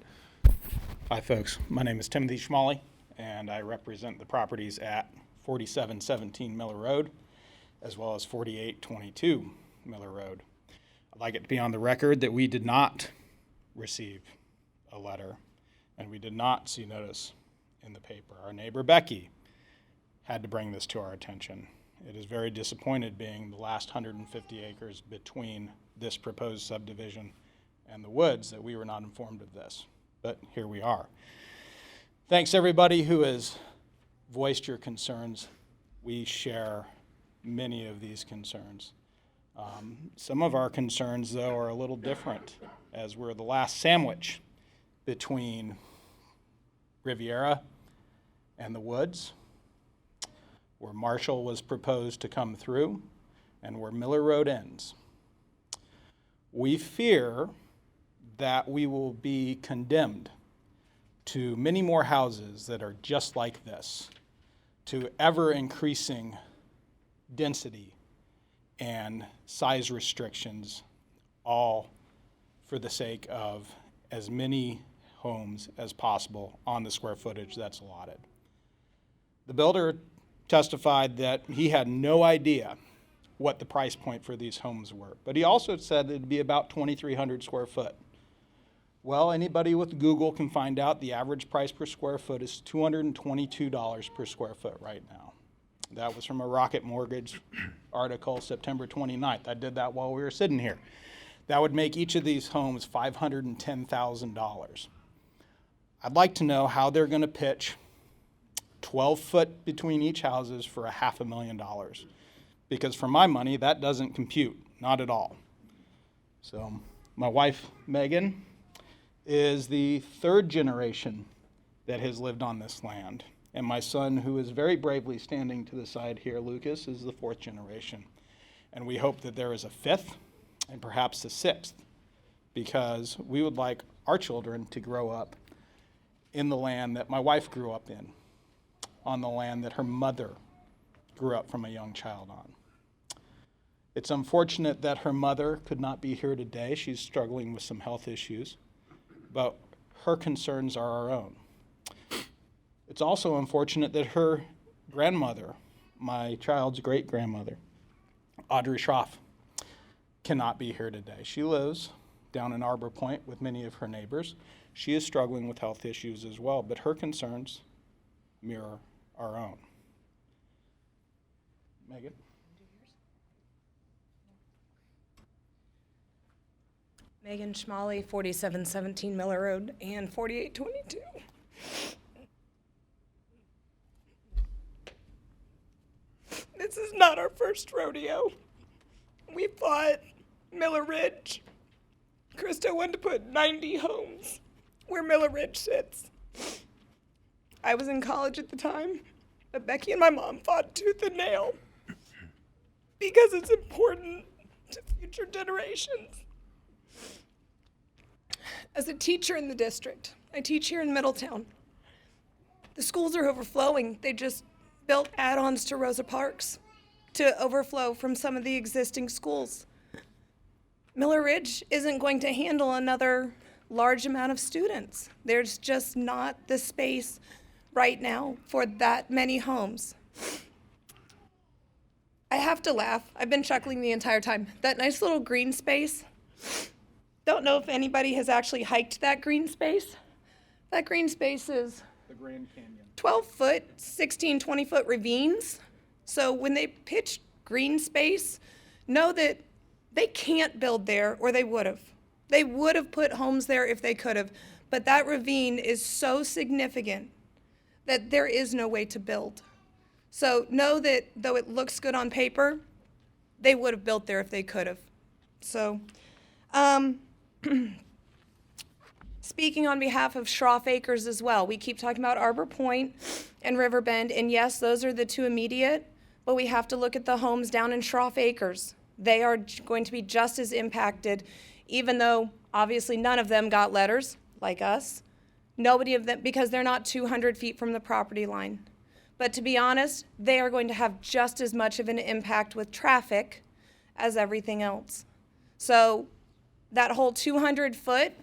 Hi, folks. My name is Timothy Schmalley, and I represent the properties at 4717 Miller Road, as well as 4822 Miller Road. I'd like it to be on the record that we did not receive a letter, and we did not see notice in the paper. Our neighbor, Becky, had to bring this to our attention. It is very disappointed being the last 150 acres between this proposed subdivision and the woods that we were not informed of this. But here we are. Thanks everybody who has voiced your concerns. We share many of these concerns. Some of our concerns, though, are a little different, as we're the last sandwich between Riviera and the woods, where Marshall was proposed to come through, and where Miller Road ends. We fear that we will be condemned to many more houses that are just like this, to ever increasing density and size restrictions, all for the sake of as many homes as possible on the square footage that's allotted. The builder testified that he had no idea what the price point for these homes were, but he also said it'd be about 2,300 square foot. Well, anybody with Google can find out the average price per square foot is $222 per square foot right now. That was from a Rocket Mortgage article, September 29th. I did that while we were sitting here. That would make each of these homes $510,000. I'd like to know how they're going to pitch 12 foot between each houses for $500,000. Because for my money, that doesn't compute, not at all. So my wife, Megan, is the third generation that has lived on this land. And my son, who is very bravely standing to the side here, Lucas, is the fourth generation. And we hope that there is a fifth and perhaps a sixth, because we would like our children to grow up in the land that my wife grew up in, on the land that her mother grew up from a young child on. It's unfortunate that her mother could not be here today. She's struggling with some health issues, but her concerns are our own. It's also unfortunate that her grandmother, my child's great-grandmother, Audrey Schroff, cannot be here today. She lives down in Arbor Point with many of her neighbors. She is struggling with health issues as well, but her concerns mirror our own. Megan? Megan Schmalley, 4717 Miller Road and 4822. This is not our first rodeo. We fought Miller Ridge. Krista wanted to put 90 homes where Miller Ridge sits. I was in college at the time, but Becky and my mom fought tooth and nail because it's important to future generations. As a teacher in the district, I teach here in Middletown. The schools are overflowing. They just built add-ons to Rosa Parks to overflow from some of the existing schools. Miller Ridge isn't going to handle another large amount of students. There's just not the space right now for that many homes. I have to laugh. I've been chuckling the entire time. That nice little green space, don't know if anybody has actually hiked that green space. That green space is The Grand Canyon. 12-foot, 16, 20-foot ravines. So when they pitch green space, know that they can't build there, or they would have. They would have put homes there if they could have. But that ravine is so significant that there is no way to build. So know that though it looks good on paper, they would have built there if they could have. So, speaking on behalf of Schroff Acres as well, we keep talking about Arbor Point and Riverbend, and yes, those are the two immediate, but we have to look at the homes down in Schroff Acres. They are going to be just as impacted, even though obviously none of them got letters, like us. Nobody of them, because they're not 200 feet from the property line. But to be honest, they are going to have just as much of an impact with traffic as everything else. So that whole 200-foot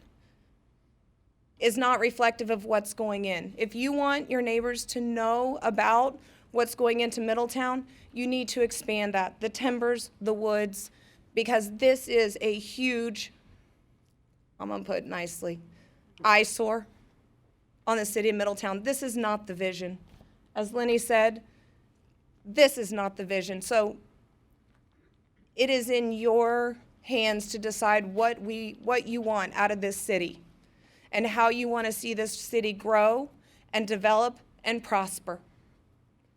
is not reflective of what's going in. If you want your neighbors to know about what's going into Middletown, you need to expand that. The timbers, the woods, because this is a huge, I'm gonna put it nicely, eyesore on the city of Middletown. This is not the vision. As Lenny said, this is not the vision. So it is in your hands to decide what you want out of this city and how you want to see this city grow and develop and prosper.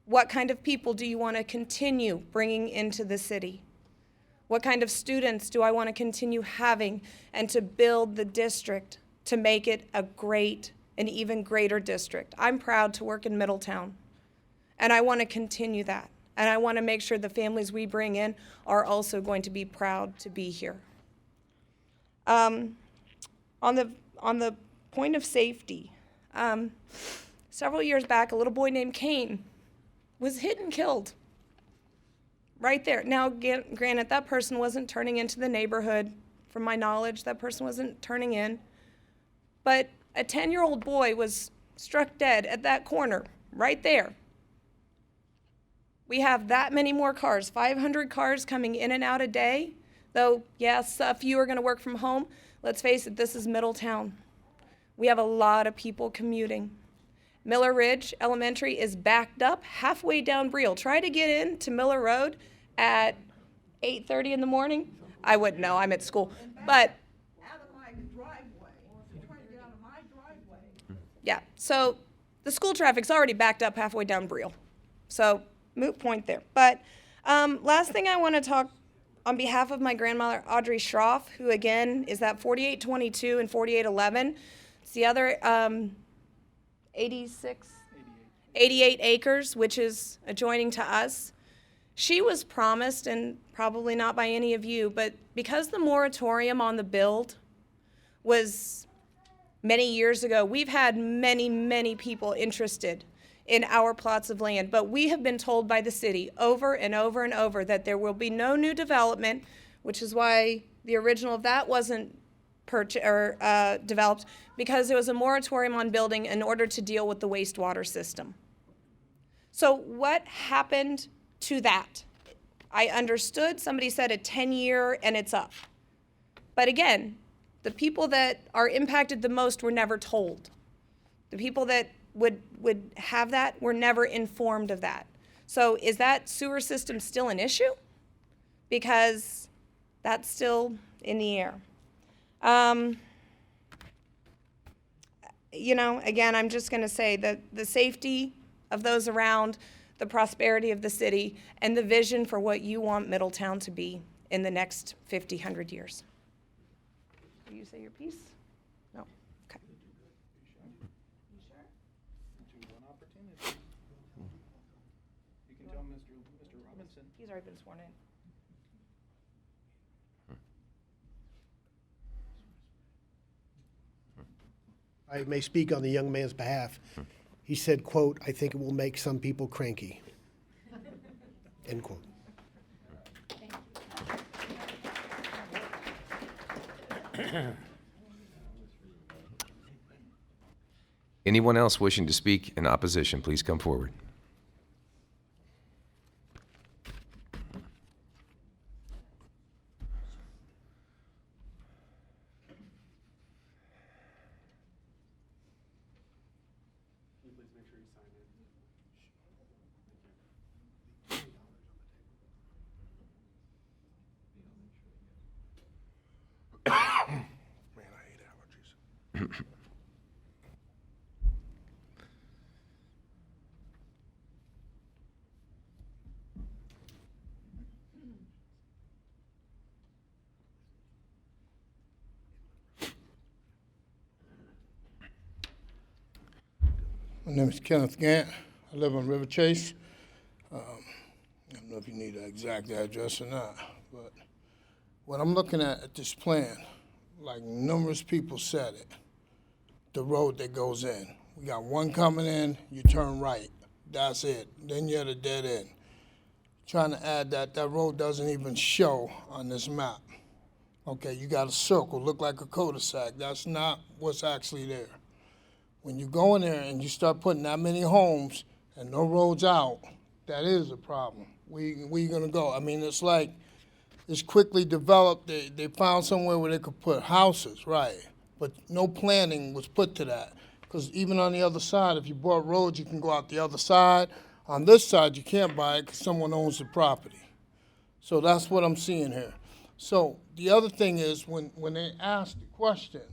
What kind of people do you want to continue bringing into the city? What kind of students do I want to continue having and to build the district to make it a great, an even greater district? I'm proud to work in Middletown, and I want to continue that. And I want to make sure the families we bring in are also going to be proud to be here. On the point of safety, several years back, a little boy named Cain was hit and killed right there. Now, granted, that person wasn't turning into the neighborhood. From my knowledge, that person wasn't turning in. But a 10-year-old boy was struck dead at that corner right there. We have that many more cars, 500 cars coming in and out a day. Though, yes, a few are going to work from home. Let's face it, this is Middletown. We have a lot of people commuting. Miller Ridge Elementary is backed up halfway down Briel. Try to get into Miller Road at 8:30 in the morning. I wouldn't know, I'm at school. But Out of my driveway. Trying to get out of my driveway. yeah, so the school traffic's already backed up halfway down Briel. So moot point there. But last thing I want to talk on behalf of my grandmother, Audrey Schroff, who again is that 4822 and 4811. It's the other 88 acres, which is adjoining to us. She was promised, and probably not by any of you, but because the moratorium on the build was many years ago, we've had many, many people interested in our plots of land, but we have been told by the city over and over and over that there will be no new development, which is why the original of that wasn't developed, because there was a moratorium on building in order to deal with the wastewater system. So what happened to that? I understood somebody said a 10-year and it's up. But again, the people that are impacted the most were never told. The people that would have that were never informed of that. So is that sewer system still an issue? Because that's still in the air. You know, again, I'm just going to say that the safety of those around, the prosperity of the city, and the vision for what you want Middletown to be in the next 50, 100 years. Do you say your piece? No. Okay. You sure? One opportunity. You can tell Mr. Robinson. He's already been sworn in. I may speak on the young man's behalf. He said, quote, "I think it will make some people cranky." End quote. Anyone else wishing to speak in opposition, please come forward. Man, I hate allergies. My name is Kenneth Gant. I live on River Chase. I don't know if you need an exact address or not, but what I'm looking at this plan, like numerous people said it, the road that goes in. We got one coming in, you turn right, that's it. Then you're at a dead end. Trying to add that road doesn't even show on this map. Okay, you got a circle, look like a cul-de-sac. That's not what's actually there. When you go in there and you start putting that many homes and no roads out, that is a problem. Where you gonna go? I mean, it's like, it's quickly developed. They found somewhere where they could put houses, right? But no planning was put to that. Because even on the other side, if you bought roads, you can go out the other side. On this side, you can't buy it because someone owns the property. So that's what I'm seeing here. So the other thing is, when they asked the question,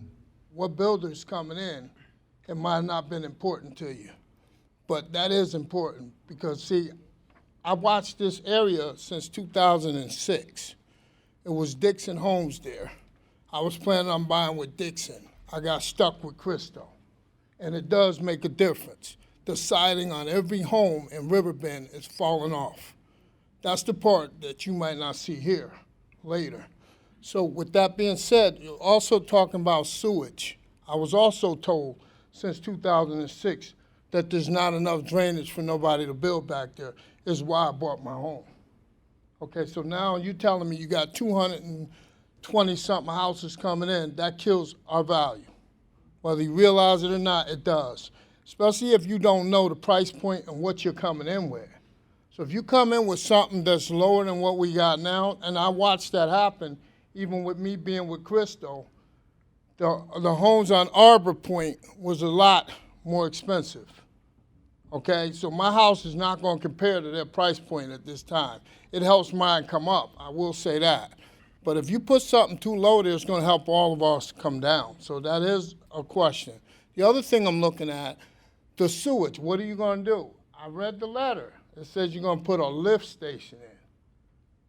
what builder's coming in, it might have not been important to you. But that is important because, see, I watched this area since 2006. It was Dixon Homes there. I was planning on buying with Dixon. I got stuck with Cristo. And it does make a difference. The siding on every home in Riverbend is falling off. That's the part that you might not see here later. So with that being said, you're also talking about sewage. I was also told since 2006 that there's not enough drainage for nobody to build back there, is why I bought my home. Okay, so now you're telling me you got 220-something houses coming in, that kills our value. Whether you realize it or not, it does. Especially if you don't know the price point and what you're coming in with. So if you come in with something that's lower than what we got now, and I watched that happen, even with me being with Cristo, the homes on Arbor Point was a lot more expensive. Okay, so my house is not going to compare to their price point at this time. It helps mine come up, I will say that. But if you put something too low there, it's going to help all of us come down. So that is a question. The other thing I'm looking at, the sewage, what are you going to do? I read the letter. It says you're going to put a lift station in.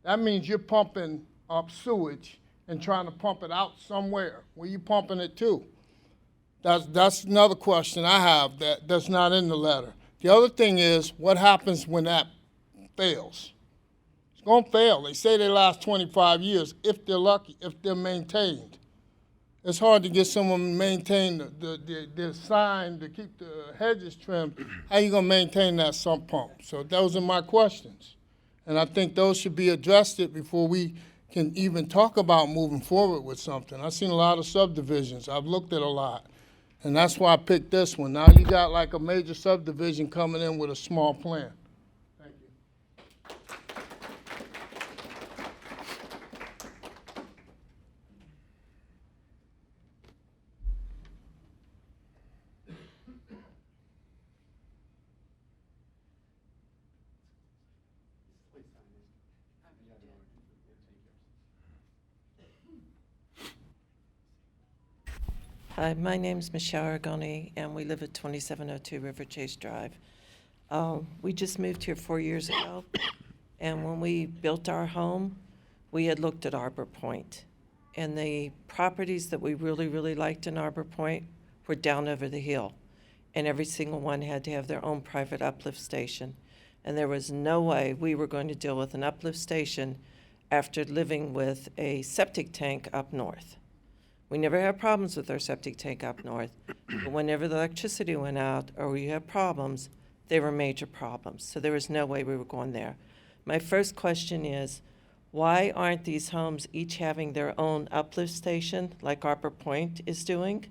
That means you're pumping up sewage and trying to pump it out somewhere. Where you pumping it to? That's another question I have that's not in the letter. The other thing is, what happens when that fails? It's going to fail. They say they last 25 years if they're lucky, if they're maintained. It's hard to get someone to maintain the sign to keep the hedges trimmed. How you going to maintain that sump pump? So those are my questions. And I think those should be addressed before we can even talk about moving forward with something. I've seen a lot of subdivisions. I've looked at a lot. And that's why I picked this one. Now you got like a major subdivision coming in with a small plan. Thank you. Hi, my name's Michelle Aragoni, and we live at 2702 River Chase Drive. We just moved here 4 years ago, and when we built our home, we had looked at Arbor Point. And the properties that we really, really liked in Arbor Point were down over the hill. And every single one had to have their own private uplift station. And there was no way we were going to deal with an uplift station after living with a septic tank up north. We never had problems with our septic tank up north. But whenever the electricity went out or we had problems, they were major problems. So there was no way we were going there. My first question is, why aren't these homes each having their own uplift station like Arbor Point is doing?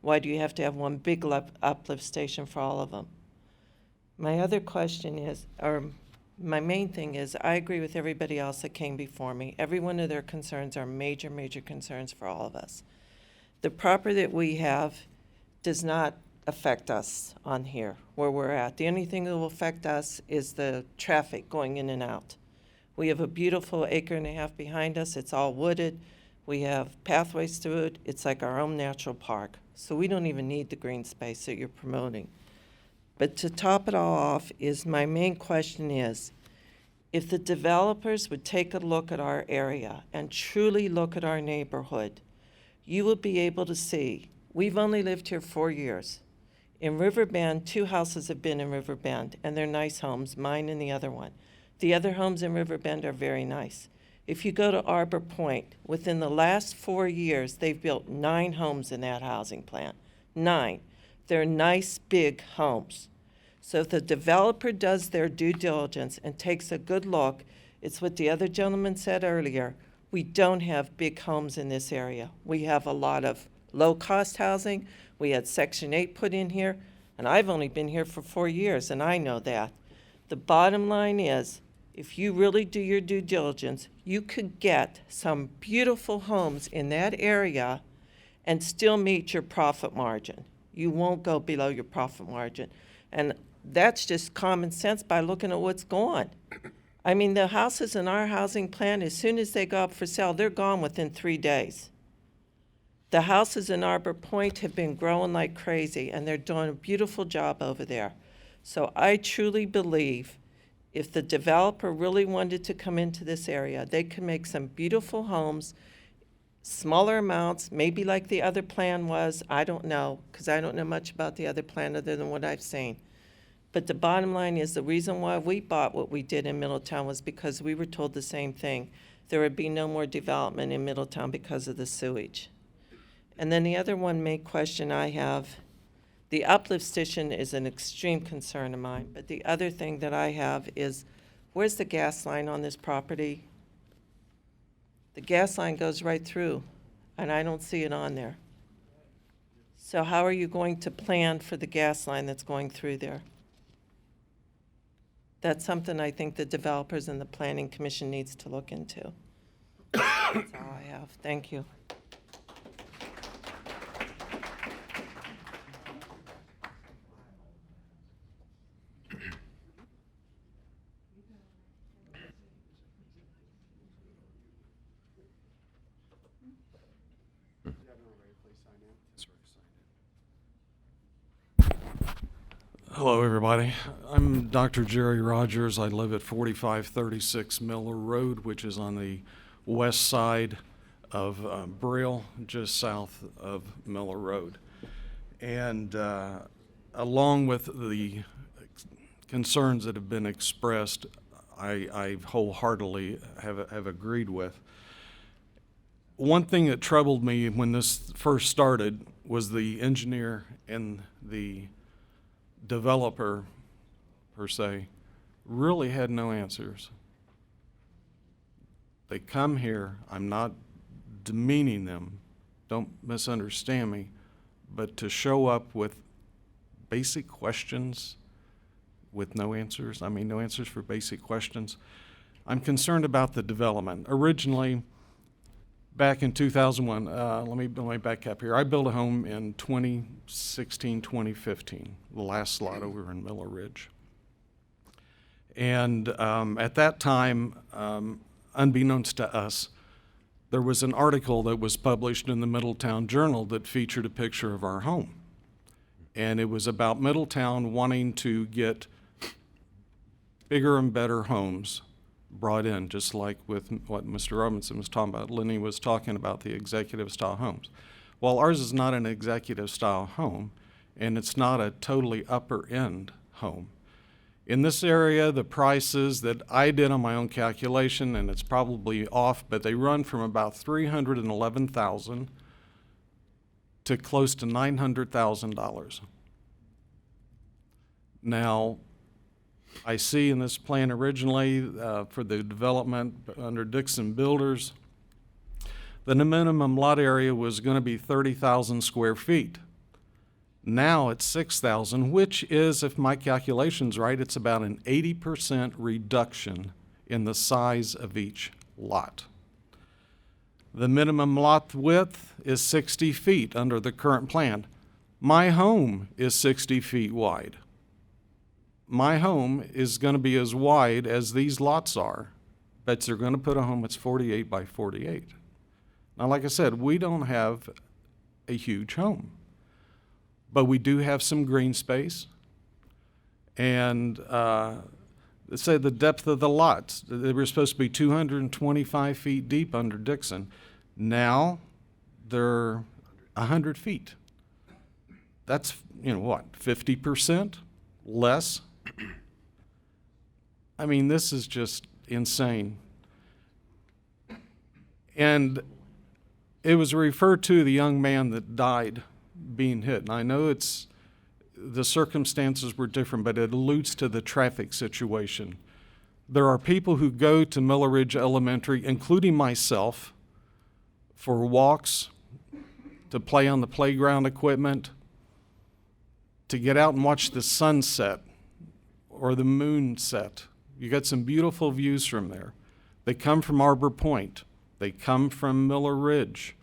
Why do you have to have one big uplift station for all of them? My other question is, or my main thing is, I agree with everybody else that came before me. Every one of their concerns are major, major concerns for all of us. The property that we have does not affect us on here, where we're at. The only thing that will affect us is the traffic going in and out. We have a beautiful acre and a half behind us. It's all wooded. We have pathways through it. It's like our own natural park. So we don't even need the green space that you're promoting. But to top it all off is my main question is, if the developers would take a look at our area and truly look at our neighborhood, you will be able to see, we've only lived here 4 years. In Riverbend, 2 houses have been in Riverbend, and they're nice homes, mine and the other one. The other homes in Riverbend are very nice. If you go to Arbor Point, within the last 4 years, they've built 9 homes in that housing plan. 9. They're nice, big homes. So if the developer does their due diligence and takes a good look, it's what the other gentleman said earlier, we don't have big homes in this area. We have a lot of low-cost housing. We had Section 8 put in here, and I've only been here for 4 years, and I know that. The bottom line is, if you really do your due diligence, you could get some beautiful homes in that area and still meet your profit margin. You won't go below your profit margin. And that's just common sense by looking at what's going. I mean, the houses in our housing plan, as soon as they go up for sale, they're gone within 3 days. The houses in Arbor Point have been growing like crazy, and they're doing a beautiful job over there. So I truly believe if the developer really wanted to come into this area, they could make some beautiful homes, smaller amounts, maybe like the other plan was. I don't know, because I don't know much about the other plan other than what I've seen. But the bottom line is the reason why we bought what we did in Middletown was because we were told the same thing. There would be no more development in Middletown because of the sewage. And then the other one main question I have, the uplift station is an extreme concern of mine, but the other thing that I have is, where's the gas line on this property? The gas line goes right through, and I don't see it on there. So how are you going to plan for the gas line that's going through there? That's something I think the developers and the planning commission needs to look into. That's all I have. Thank you. Hello, everybody. I'm Dr. Jerry Rogers. I live at 4536 Miller Road, which is on the west side of Brill, just south of Miller Road. And along with the concerns that have been expressed, I wholeheartedly have agreed with. One thing that troubled me when this first started was the engineer and the developer, per se, really had no answers. They come here, I'm not demeaning them, don't misunderstand me, but to show up with basic questions with no answers, I mean no answers for basic questions. I'm concerned about the development. Originally, back in 2001, let me back up here. I built a home in 2016, 2015, the last slide over in Miller Ridge. And at that time, unbeknownst to us, there was an article that was published in the Middletown Journal that featured a picture of our home. And it was about Middletown wanting to get bigger and better homes brought in, just like with what Mr. Robinson was talking about. Lenny was talking about the executive style homes. Well, ours is not an executive style home, and it's not a totally upper end home. In this area, the prices that I did on my own calculation, and it's probably off, but they run from about $311,000 to close to $900,000. Now, I see in this plan originally for the development under Dixon Builders, the minimum lot area was going to be 30,000 square feet. Now it's 6,000, which is, if my calculation's right, it's about an 80% reduction in the size of each lot. The minimum lot width is 60 feet under the current plan. My home is 60 feet wide. My home is going to be as wide as these lots are, but they're going to put a home that's 48 by 48. Now, like I said, we don't have a huge home, but we do have some green space. And let's say the depth of the lots, they were supposed to be 225 feet deep under Dixon. Now they're 100 feet. That's, what, 50% less? I mean, this is just insane. And it was referred to the young man that died being hit. And I know the circumstances were different, but it alludes to the traffic situation. There are people who go to Miller Ridge Elementary, including myself, for walks, to play on the playground equipment, to get out and watch the sunset or the moon set. You got some beautiful views from there. They come from Arbor Point. They come from Miller Ridge.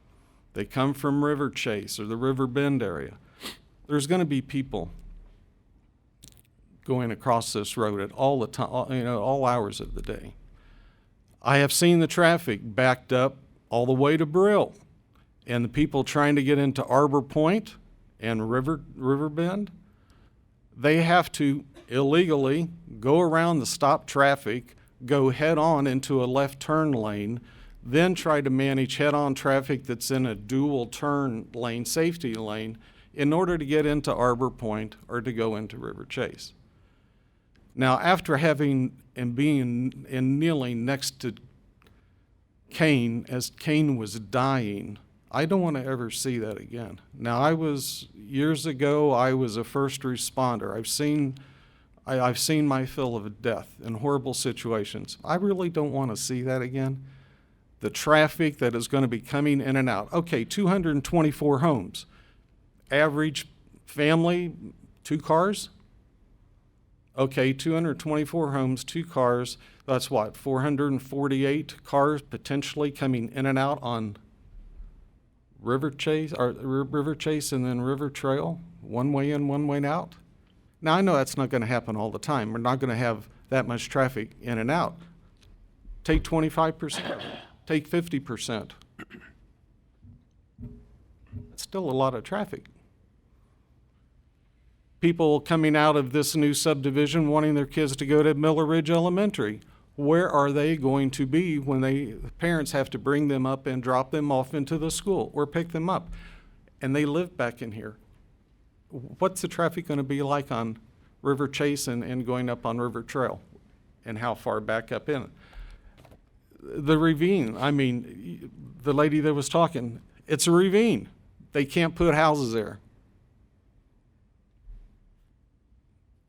They come from River Chase or the River Bend area. There's going to be people going across this road at all the time, all hours of the day. I have seen the traffic backed up all the way to Brill, and the people trying to get into Arbor Point and River Bend, they have to illegally go around the stopped traffic, go head on into a left turn lane, then try to manage head-on traffic that's in a dual turn lane, safety lane, in order to get into Arbor Point or to go into River Chase. Now, after having and being and kneeling next to Cain as Cain was dying, I don't want to ever see that again. Now, years ago, I was a first responder. I've seen my fill of death in horrible situations. I really don't want to see that again. The traffic that is going to be coming in and out. Okay, 224 homes. Average family, 2 cars? Okay, 224 homes, 2 cars. That's what, 448 cars potentially coming in and out on River Chase and then River Trail, one way in, one way out. Now, I know that's not going to happen all the time. We're not going to have that much traffic in and out. Take 25%. Take 50%. That's still a lot of traffic. People coming out of this new subdivision wanting their kids to go to Miller Ridge Elementary. Where are they going to be when the parents have to bring them up and drop them off into the school or pick them up? And they live back in here. What's the traffic going to be like on River Chase and going up on River Trail? And how far back up in it? The ravine, I mean, the lady that was talking, it's a ravine. They can't put houses there.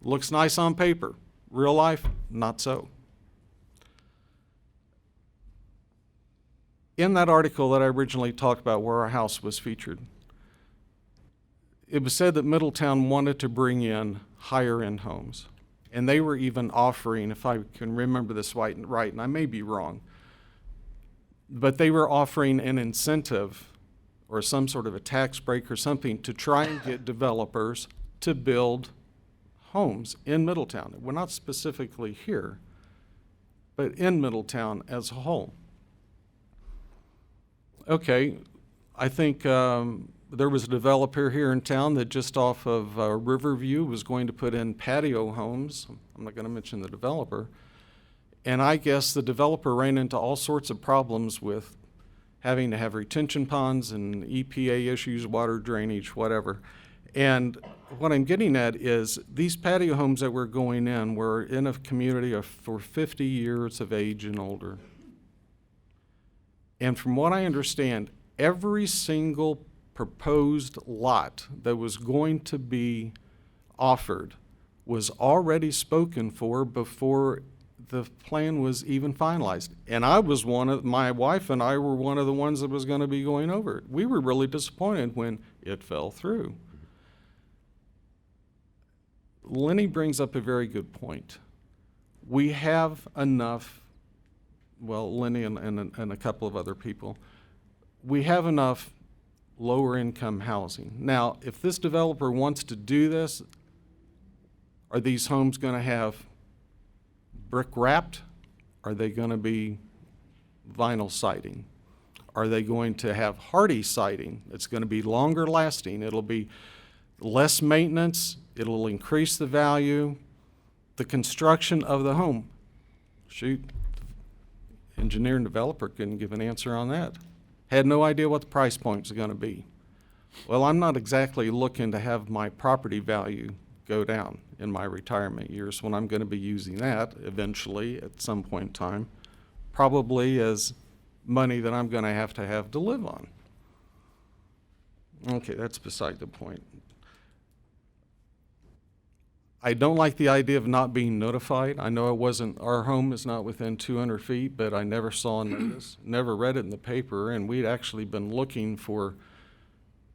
Looks nice on paper. Real life, not so. In that article that I originally talked about where our house was featured, it was said that Middletown wanted to bring in higher-end homes. And they were even offering, if I can remember this right, and I may be wrong, but they were offering an incentive or some sort of a tax break or something to try and get developers to build homes in Middletown. We're not specifically here, but in Middletown as a whole. Okay, I think there was a developer here in town that just off of Riverview was going to put in patio homes. I'm not going to mention the developer. And I guess the developer ran into all sorts of problems with having to have retention ponds and EPA issues, water drainage, whatever. And what I'm getting at is these patio homes that were going in were in a community for 50 years of age and older. And from what I understand, every single proposed lot that was going to be offered was already spoken for before the plan was even finalized. And my wife and I were one of the ones that was going to be going over it. We were really disappointed when it fell through. Lenny brings up a very good point. We have enough, well, Lenny and a couple of other people, we have enough lower income housing. Now, if this developer wants to do this, are these homes going to have brick wrapped? Are they going to be vinyl siding? Are they going to have hardy siding? It's going to be longer lasting. It'll be less maintenance. It'll increase the value. The construction of the home. Shoot, engineer and developer couldn't give an answer on that. Had no idea what the price point was going to be. Well, I'm not exactly looking to have my property value go down in my retirement years when I'm going to be using that eventually at some point in time, probably as money that I'm going to have to live on. Okay, that's beside the point. I don't like the idea of not being notified. I know our home is not within 200 feet, but I never saw a notice, never read it in the paper, and we'd actually been looking for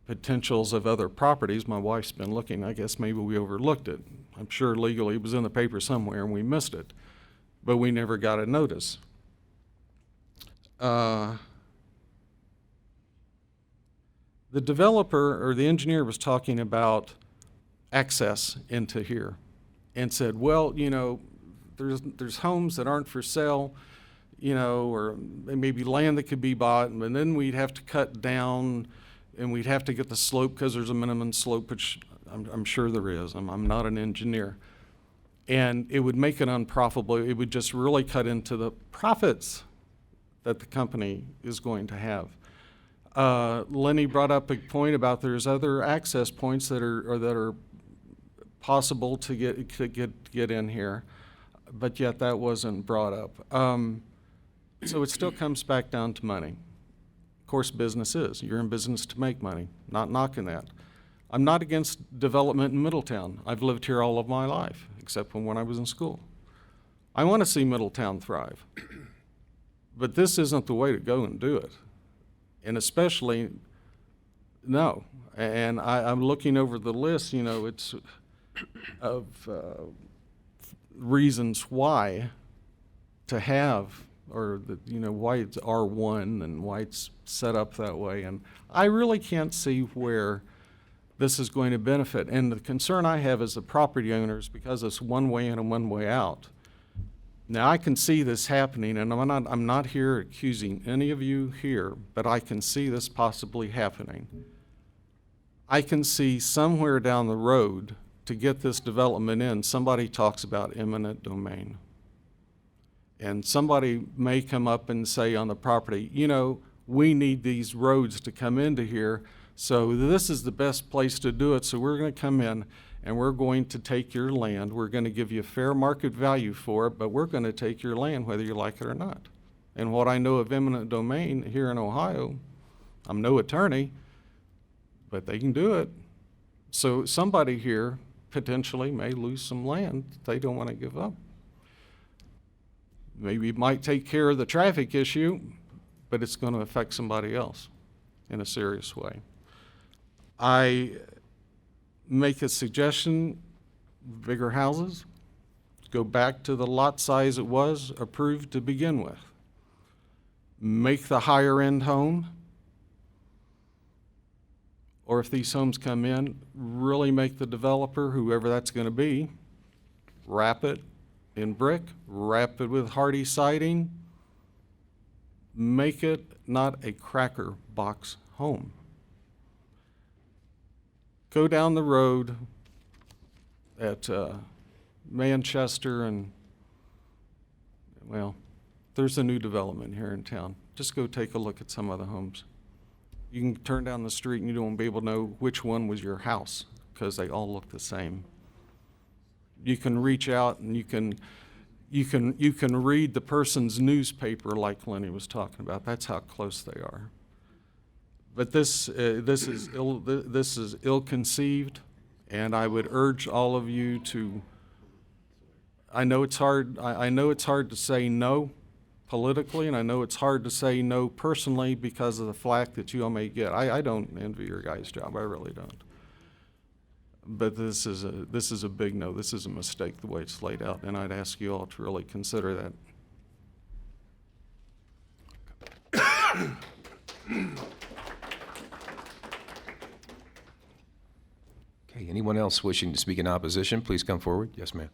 potentials of other properties. My wife's been looking. I guess maybe we overlooked it. I'm sure legally it was in the paper somewhere and we missed it, but we never got a notice. The developer or the engineer was talking about access into here and said, well, you know, there's homes that aren't for sale, you know, or maybe land that could be bought, and then we'd have to cut down and we'd have to get the slope because there's a minimum slope, which I'm sure there is. I'm not an engineer. And it would make it unprofitable. It would just really cut into the profits that the company is going to have. Lenny brought up a point about there's other access points that are possible to get in here, but yet that wasn't brought up. So it still comes back down to money. Of course, business is. You're in business to make money. Not knocking that. I'm not against development in Middletown. I've lived here all of my life, except when I was in school. I want to see Middletown thrive, but this isn't the way to go and do it. And especially, no. And I'm looking over the list, you know, it's of reasons why to have, or you know, why it's R1 and why it's set up that way. And I really can't see where this is going to benefit. And the concern I have as the property owners, because it's one way in and one way out. Now, I can see this happening, and I'm not here accusing any of you here, but I can see this possibly happening. I can see somewhere down the road, to get this development in, somebody talks about eminent domain. And somebody may come up and say on the property, you know, we need these roads to come into here, so this is the best place to do it, so we're going to come in and we're going to take your land. We're going to give you a fair market value for it, but we're going to take your land whether you like it or not. And what I know of eminent domain here in Ohio, I'm no attorney, but they can do it. So somebody here potentially may lose some land they don't want to give up. Maybe it might take care of the traffic issue, but it's going to affect somebody else in a serious way. I make a suggestion, bigger houses, go back to the lot size it was approved to begin with. Make the higher end home, or if these homes come in, really make the developer, whoever that's going to be, wrap it in brick, wrap it with hardy siding, make it not a cracker box home. Go down the road at Manchester and, well, there's a new development here in town. Just go take a look at some of the homes. You can turn down the street and you don't be able to know which one was your house because they all look the same. You can reach out and you can read the person's newspaper like Lenny was talking about. That's how close they are. But this is ill-conceived, and I would urge all of you to, I know it's hard to say no politically, and I know it's hard to say no personally because of the flack that you all may get. I don't envy your guys' job, I really don't. But this is a big no. This is a mistake the way it's laid out, and I'd ask you all to really consider that. Okay, anyone else wishing to speak in opposition, please come forward. Yes, ma'am.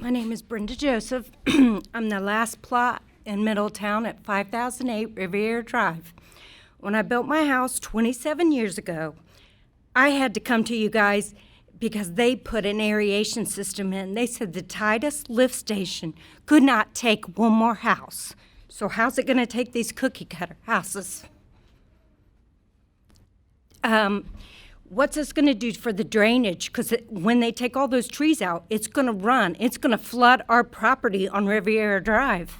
My name is Brenda Joseph. I'm the last plot in Middletown at 5008 Riviera Drive. When I built my house 27 years ago, I had to come to you guys because they put an aeration system in. They said the Titus lift station could not take one more house. So how's it gonna take these cookie cutter houses? What's this going to do for the drainage? Because when they take all those trees out, it's going to run. It's going to flood our property on Riviera Drive.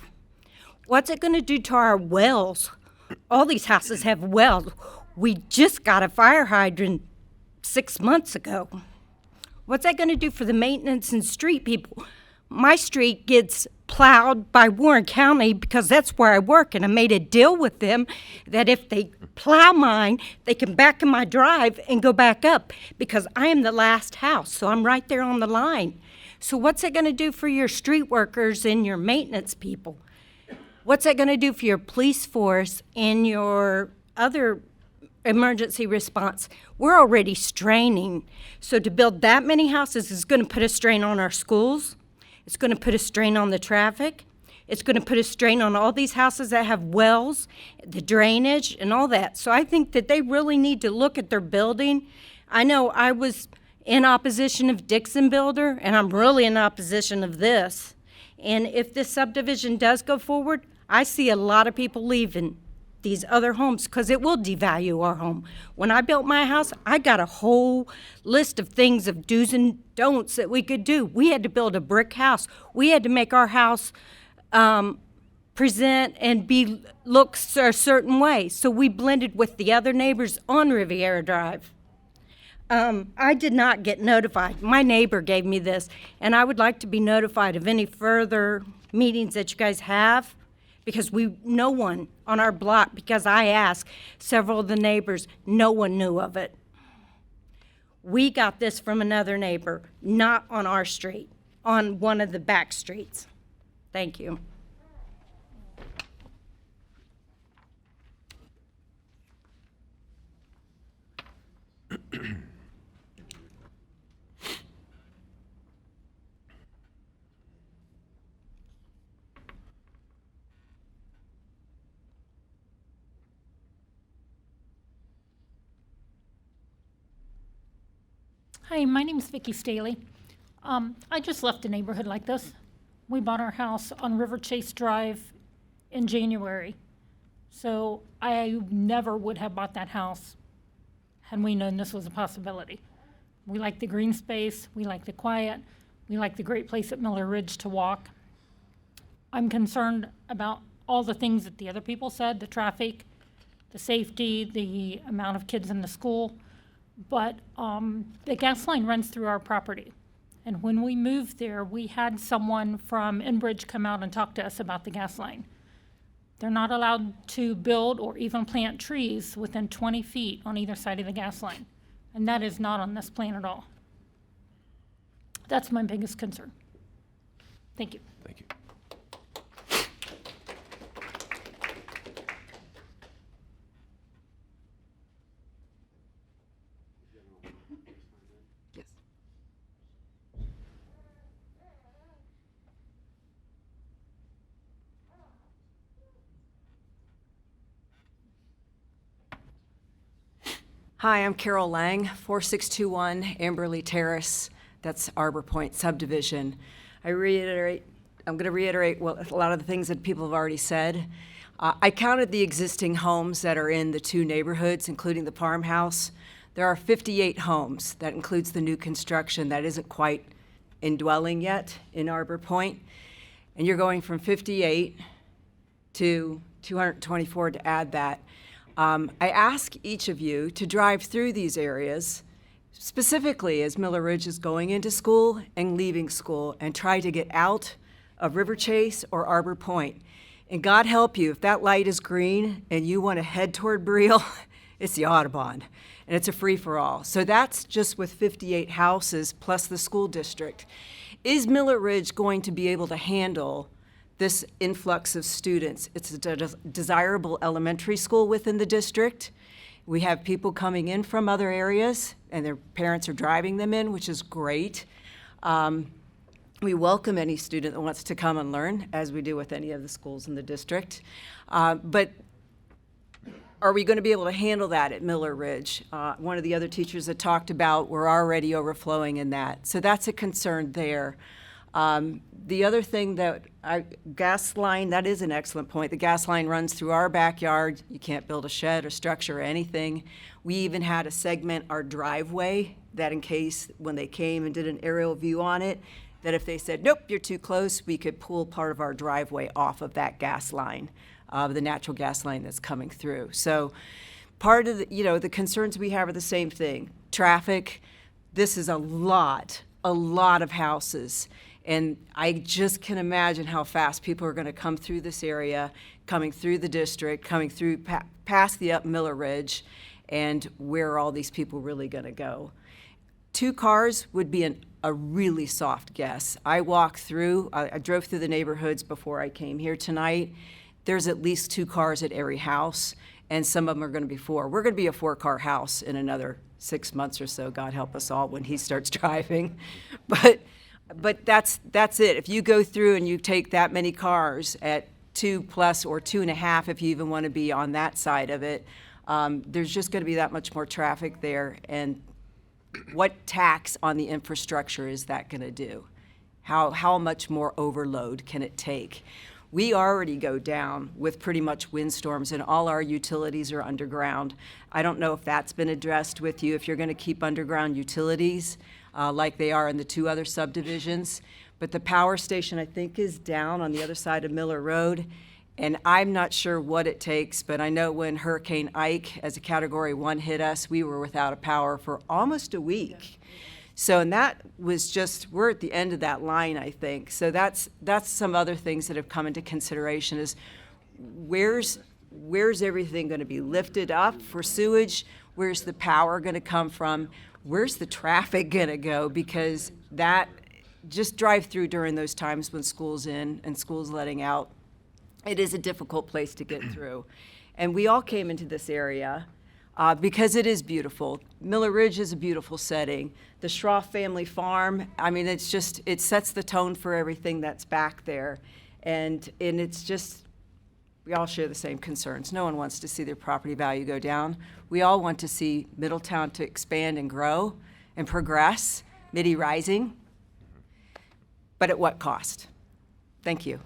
What's it going to do to our wells? All these houses have wells. We just got a fire hydrant 6 months ago. What's that going to do for the maintenance and street people? My street gets plowed by Warren County because that's where I work, and I made a deal with them that if they plow mine, they can back in my drive and go back up because I am the last house, so I'm right there on the line. So what's it going to do for your street workers and your maintenance people? What's that going to do for your police force and your other emergency response? We're already straining. So to build that many houses is going to put a strain on our schools. It's going to put a strain on the traffic. It's going to put a strain on all these houses that have wells, the drainage, and all that. So I think that they really need to look at their building. I know I was in opposition of Dixon Builder, and I'm really in opposition of this. And if this subdivision does go forward, I see a lot of people leaving these other homes because it will devalue our home. When I built my house, I got a whole list of things of do's and don'ts that we could do. We had to build a brick house. We had to make our house present and look a certain way. So we blended with the other neighbors on Riviera Drive. I did not get notified. My neighbor gave me this, and I would like to be notified of any further meetings that you guys have, because no one on our block, because I asked several of the neighbors, no one knew of it. We got this from another neighbor, not on our street, on one of the back streets. Thank you. Hi, my name is Vicki Staley. I just left a neighborhood like this. We bought our house on River Chase Drive in January. So I never would have bought that house had we known this was a possibility. We like the green space, we like the quiet, we like the great place at Miller Ridge to walk. I'm concerned about all the things that the other people said, the traffic, the safety, the amount of kids in the school. But the gas line runs through our property. And when we moved there, we had someone from Enbridge come out and talk to us about the gas line. They're not allowed to build or even plant trees within 20 feet on either side of the gas line. And that is not on this plan at all. That's my biggest concern. Thank you. Thank you. Hi, I'm Carol Lang, 4621 Amberley Terrace. That's Arbor Point subdivision. I'm going to reiterate a lot of the things that people have already said. I counted the existing homes that are in the two neighborhoods, including the farmhouse. There are 58 homes. That includes the new construction that isn't quite indwelling yet in Arbor Point. And you're going from 58 to 224 to add that. I ask each of you to drive through these areas, specifically as Miller Ridge is going into school and leaving school, and try to get out of River Chase or Arbor Point. And God help you, if that light is green and you want to head toward Briel, it's the Audubon, and it's a free-for-all. So that's just with 58 houses plus the school district. Is Miller Ridge going to be able to handle this influx of students? It's a desirable elementary school within the district. We have people coming in from other areas, and their parents are driving them in, which is great. We welcome any student that wants to come and learn, as we do with any of the schools in the district. But are we going to be able to handle that at Miller Ridge? One of the other teachers that talked about we're already overflowing in that. So that's a concern there. The other thing that gas line, that is an excellent point. The gas line runs through our backyard. You can't build a shed or structure or anything. We even had to segment our driveway that in case when they came and did an aerial view on it, that if they said, nope, you're too close, we could pull part of our driveway off of that gas line, the natural gas line that's coming through. So part of the concerns we have are the same thing. Traffic, this is a lot of houses. And I just can imagine how fast people are going to come through this area, coming through the district, coming through past the Miller Ridge, and where are all these people really going to go? 2 cars would be a really soft guess. I walked through, I drove through the neighborhoods before I came here tonight. There's at least 2 cars at every house, and some of them are going to be 4. We're going to be a 4-car house in another 6 months or so, God help us all, when he starts driving. But that's it. If you go through and you take that many cars at 2 plus or 2.5, if you even want to be on that side of it, there's just going to be that much more traffic there. And what tax on the infrastructure is that going to do? How much more overload can it take? We already go down with pretty much windstorms, and all our utilities are underground. I don't know if that's been addressed with you, if you're going to keep underground utilities like they are in the 2 other subdivisions. But the power station, I think, is down on the other side of Miller Road, and I'm not sure what it takes, but I know when Hurricane Ike as a Category 1 hit us, we were without a power for almost a week. So, and that was just, we're at the end of that line, I think. So that's some other things that have come into consideration is where's everything going to be lifted up for sewage? Where's the power going to come from? Where's the traffic going to go? Because that, just drive through during those times when school's in and school's letting out. It is a difficult place to get through. And we all came into this area because it is beautiful. Miller Ridge is a beautiful setting. The Schroff family farm, I mean, it's just, it sets the tone for everything that's back there. And it's just, we all share the same concerns. No one wants to see their property value go down. We all want to see Middletown to expand and grow and progress, Midi rising. But at what cost? Thank you.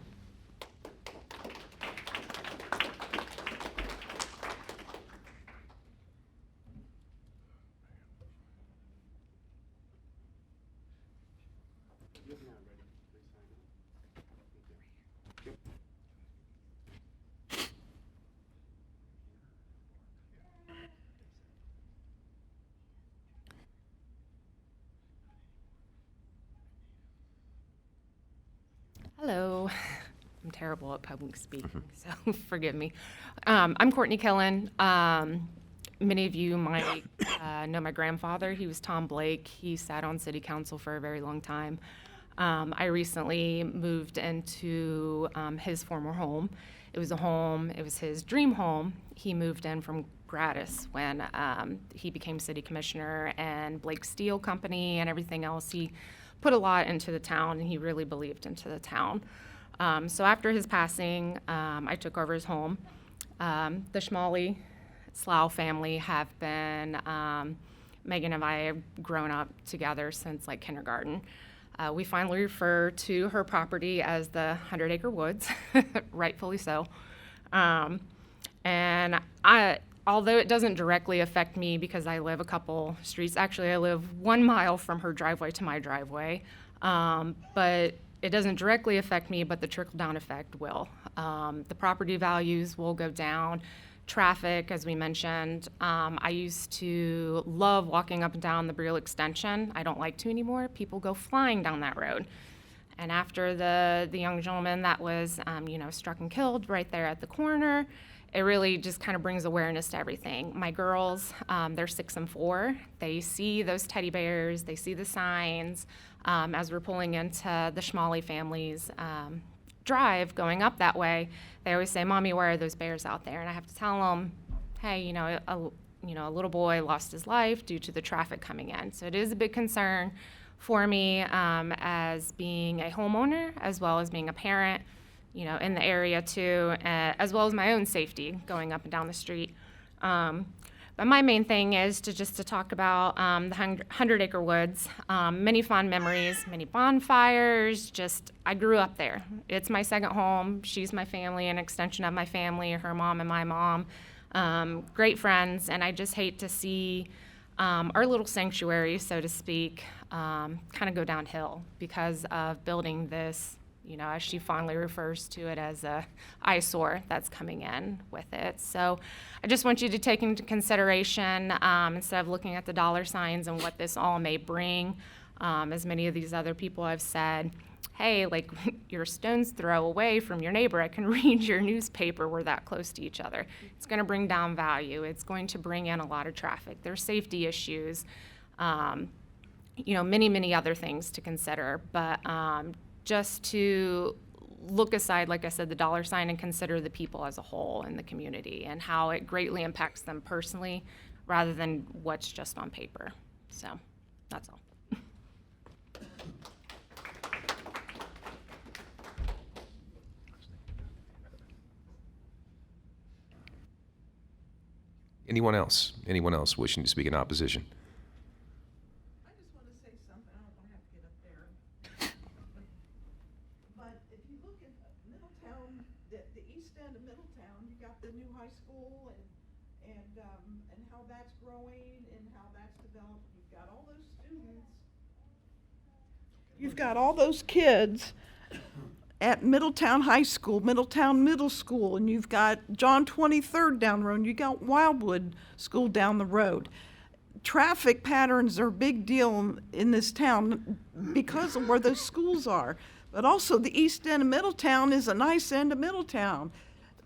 Hello. I'm terrible at public speaking, so forgive me. I'm Courtney Killen. Many of you might know my grandfather. He was Tom Blake. He sat on city council for a very long time. I recently moved into his former home. It was his dream home. He moved in from gratis when he became city commissioner, and Blake Steel Company and everything else. He put a lot into the town, and he really believed into the town. So after his passing, I took over his home. The Schmally Slough family have been, Megan and I have grown up together since like kindergarten. We finally refer to her property as the 100-acre woods, rightfully so. And although it doesn't directly affect me because I live a couple streets, actually I live 1 mile from her driveway to my driveway, but it doesn't directly affect me, but the trickle-down effect will. The property values will go down. Traffic, as we mentioned, I used to love walking up and down the Briel extension. I don't like to anymore. People go flying down that road. And after the young gentleman that was, struck and killed right there at the corner, it really just kind of brings awareness to everything. My girls, they're 6 and 4. They see those teddy bears. They see the signs. As we're pulling into the Schmalley family's drive going up that way, they always say, "Mommy, why are those bears out there?" And I have to tell them, "Hey, a little boy lost his life due to the traffic coming in." So it is a big concern for me as being a homeowner, as well as being a parent, in the area too, as well as my own safety going up and down the street. But my main thing is to talk about the 100-acre woods. Many fond memories, many bonfires. I grew up there. It's my second home. She's my family, an extension of my family, her mom and my mom. Great friends, and I just hate to see our little sanctuary, so to speak, kind of go downhill because of building this, as she fondly refers to it, as a eyesore that's coming in with it. So I just want you to take into consideration, instead of looking at the dollar signs and what this all may bring, as many of these other people have said, hey, like, you're a stone's throw away from your neighbor. I can read your newspaper. We're that close to each other. It's going to bring down value. It's going to bring in a lot of traffic. There's safety issues, many, many other things to consider. But just to look aside, like I said, the dollar sign and consider the people as a whole in the community and how it greatly impacts them personally rather than what's just on paper. So that's all. Anyone else? Anyone else wishing to speak in opposition? I just want to say something. I don't want to have to get up there. But if you look at Middletown, the east end of Middletown, you got the new high school and how that's growing and how that's developed. You've got all those students. You've got all those kids at Middletown High School, Middletown Middle School, and you've got John 23rd down the road, and you got Wildwood School down the road. Traffic patterns are a big deal in this town because of where those schools are. But also the east end of Middletown is a nice end of Middletown.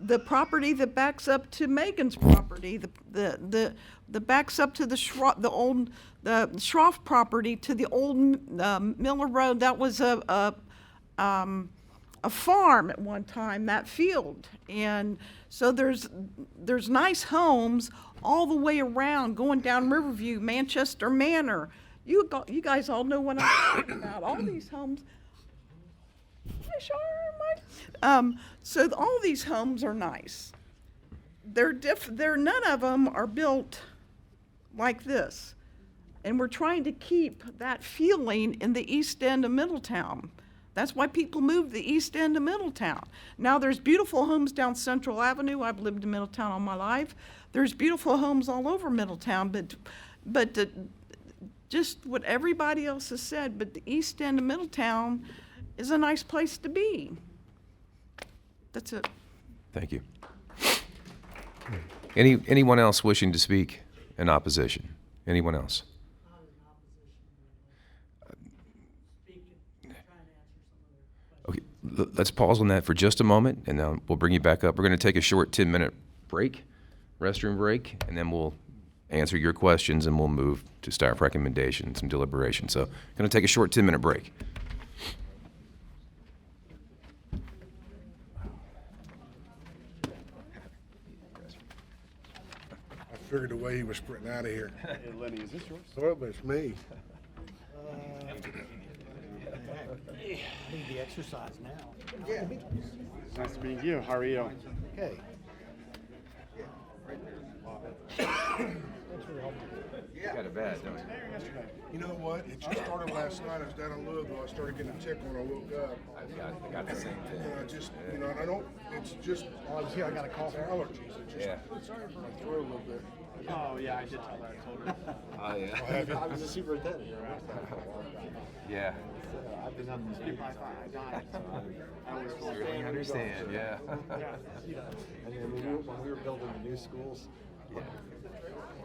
The property that backs up to Megan's property, the backs up to the Schroff property to the old Miller Road, that was a farm at one time, that field. And so there's nice homes all the way around going down Riverview, Manchester Manor. You guys all know what I'm talking about. All these homes. So all these homes are nice. None of them are built like this. And we're trying to keep that feeling in the east end of Middletown. That's why people move the east end of Middletown. Now there's beautiful homes down Central Avenue. I've lived in Middletown all my life. There's beautiful homes all over Middletown, but just what everybody else has said, but the east end of Middletown is a nice place to be. That's it. Thank you. Anyone else wishing to speak in opposition? Anyone else? Okay, let's pause on that for just a moment, and then we'll bring you back up. We're going to take a short 10-minute break, restroom break, and then we'll answer your questions, and we'll move to staff recommendations and deliberation. So, going to take a short 10-minute break. I figured the way he was sprinting out of here. Hey, Lenny, is this yours? Well, it's me. Need the exercise now. Yeah. Nice to meet you. How are you? Okay. Wow. You got it bad, don't you? You know what? It just started last night. I was down in Louisville. I started getting a tick when I woke up. I got the same thing. And I don't, it's just, I was here, I got a cough allergies. It just, my throat a little bit. Oh, yeah, I did tell her. I told her. Oh, yeah. I was a superintendent. Yeah. I've been on these people. I always Certainly understand, yeah. And then when we were building the new schools,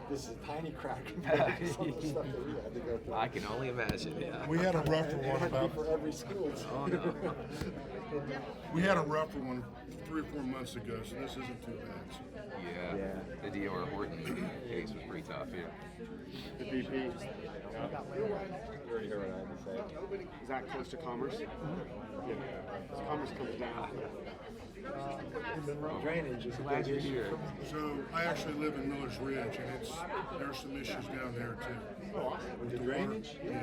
this is a tiny crack compared to some of the stuff that we had to go through. I can only imagine, yeah. We had a rougher one about. For every school. Oh, no. We had a rougher one 3 or 4 months ago, so this isn't too bad. Yeah. The D.R. Horton case was pretty tough, yeah. The BP. You already heard what I had to say. Is that close to Commerce? Yeah. Commerce comes down. Drainage is a big issue. So I actually live in Miller's Ridge, and there's some issues down there too. With the drainage? Yeah,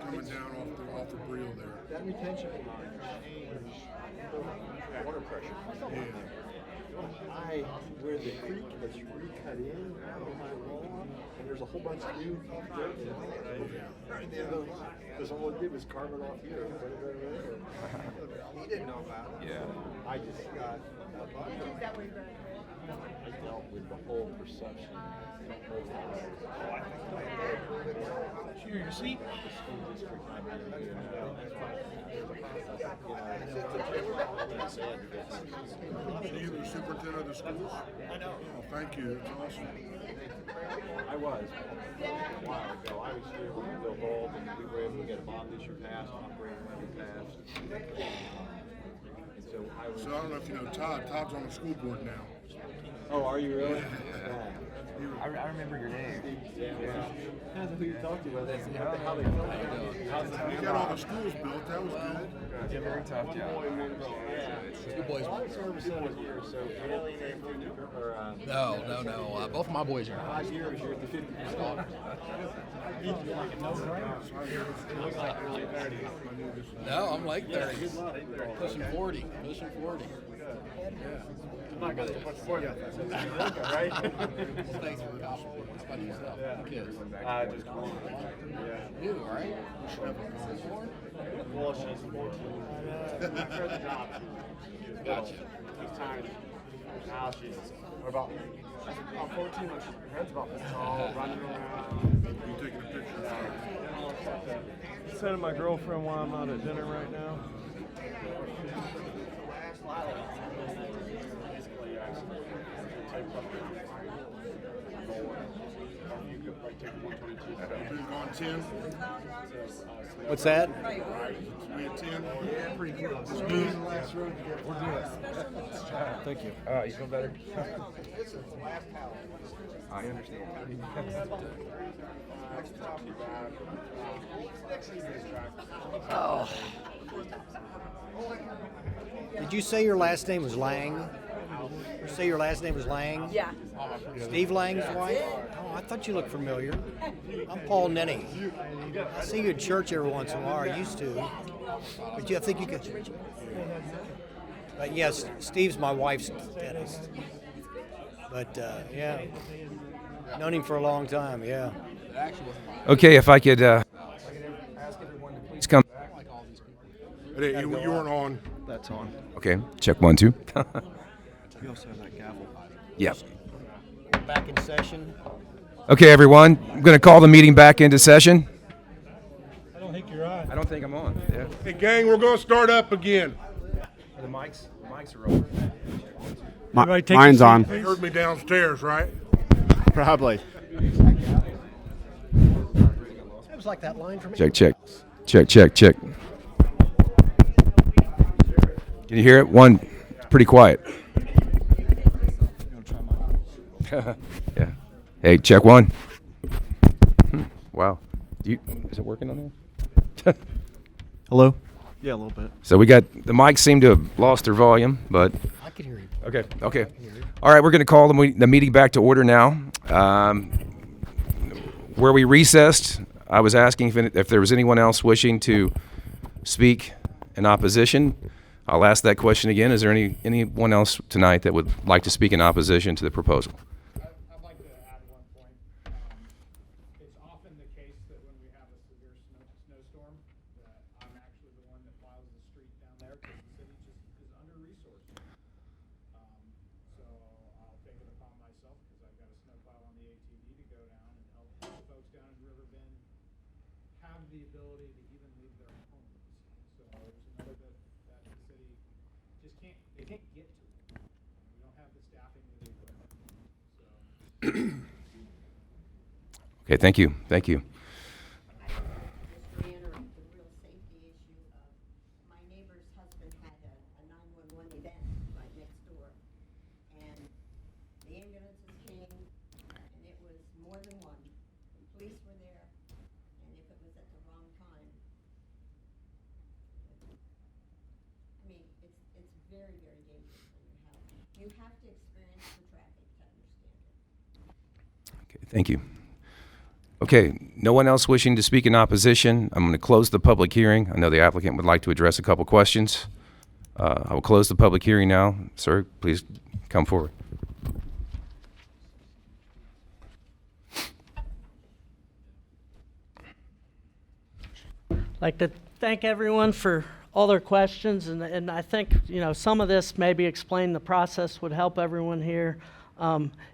coming down off the Briel there. That retention line change water pressure. Yeah. Where the creek has recut in on my lawn, and there's a whole bunch of new dirt in it. Right there, because all it did was carve it off here. He didn't know about it. Yeah. I just got. I dealt with the whole perception. Here, your seat. You're the superintendent of the schools? I know. Oh, thank you. It's awesome. I was. A while ago. I was here when we built Gold, and we were able to get a bond issue passed, operating levy passed. And so So I don't know if you know Todd. Todd's on the school board now. Oh, are you really? Yeah. I remember your name. Depends on who you talk to, whether how they We got all the schools built. That was good. It's a very tough job. Two boys. Service here, so alienated or No. Both of my boys are. 5 years, you're at the 50%. No, I'm like 30. Pushing 40. Pushing 40. I'm not gonna put 40 out there. Right? Thanks for the gospel. What's about yourself? Kids. Just one. Yeah. You, all right? Well, she's 14. After the job, she's Gotcha. She's tiny. Now she's about 14 when her head's about this tall, running around. You taking a picture? Sending my girlfriend while I'm not at dinner right now. On 10? What's that? We at 10? Yeah, pretty good. It's good. We're good. Thank you. You feel better? I understand. Oh. Did you say your last name was Lang? You say your last name was Lang? Yeah. Steve Lang's wife? Oh, I thought you looked familiar. I'm Paul Nenny. I see you at church every once in a while. I used to. But I think you could. But yes, Steve's my wife's dentist. But yeah, known him for a long time. Yeah. Okay, if I could ask everyone to please come back. Hey, you weren't on. That's on. Okay, check 1, 2. You also have that gavel. Yep. Back in session. Okay, everyone, I'm going to call the meeting back into session. I don't think you're on. I don't think I'm on. Yeah. Hey, gang, we're going to start up again. The mics are over. Mine's on. They heard me downstairs, right? Probably. It was like that line from Check. Can you hear it? One, it's pretty quiet. Yeah. Hey, check 1. Wow. Is it working on there? Hello? Yeah, a little bit. So the mics seem to have lost their volume, but. I can hear you. Okay. All right, we're going to call the meeting back to order now. Where we recessed, I was asking if there was anyone else wishing to speak in opposition. I'll ask that question again. Is there anyone else tonight that would like to speak in opposition to the proposal? I'd like to add one point. there because the city just is under-resourced. So I'll take it upon myself, because I've got a snowplow on the ATV, to go down and help the folks down in Riverbend have the ability to even leave their homes. So there's another bit that the city just can't get to. We don't have the staffing or the equipment. So. Okay, thank you. Thank you. Reiterate the real safety issue of my neighbor's husband had a 911 event right next door, and the ambulances came, and it was more than one. The police were there, and if it was at the wrong time, I mean, it's very, very dangerous when you have to experience the traffic to understand it. Okay, thank you. Okay, no one else wishing to speak in opposition. I'm going to close the public hearing. I know the applicant would like to address a couple questions. I will close the public hearing now. Sir, please come forward. I'd like to thank everyone for all their questions, and I think, you know, some of this maybe explain the process would help everyone here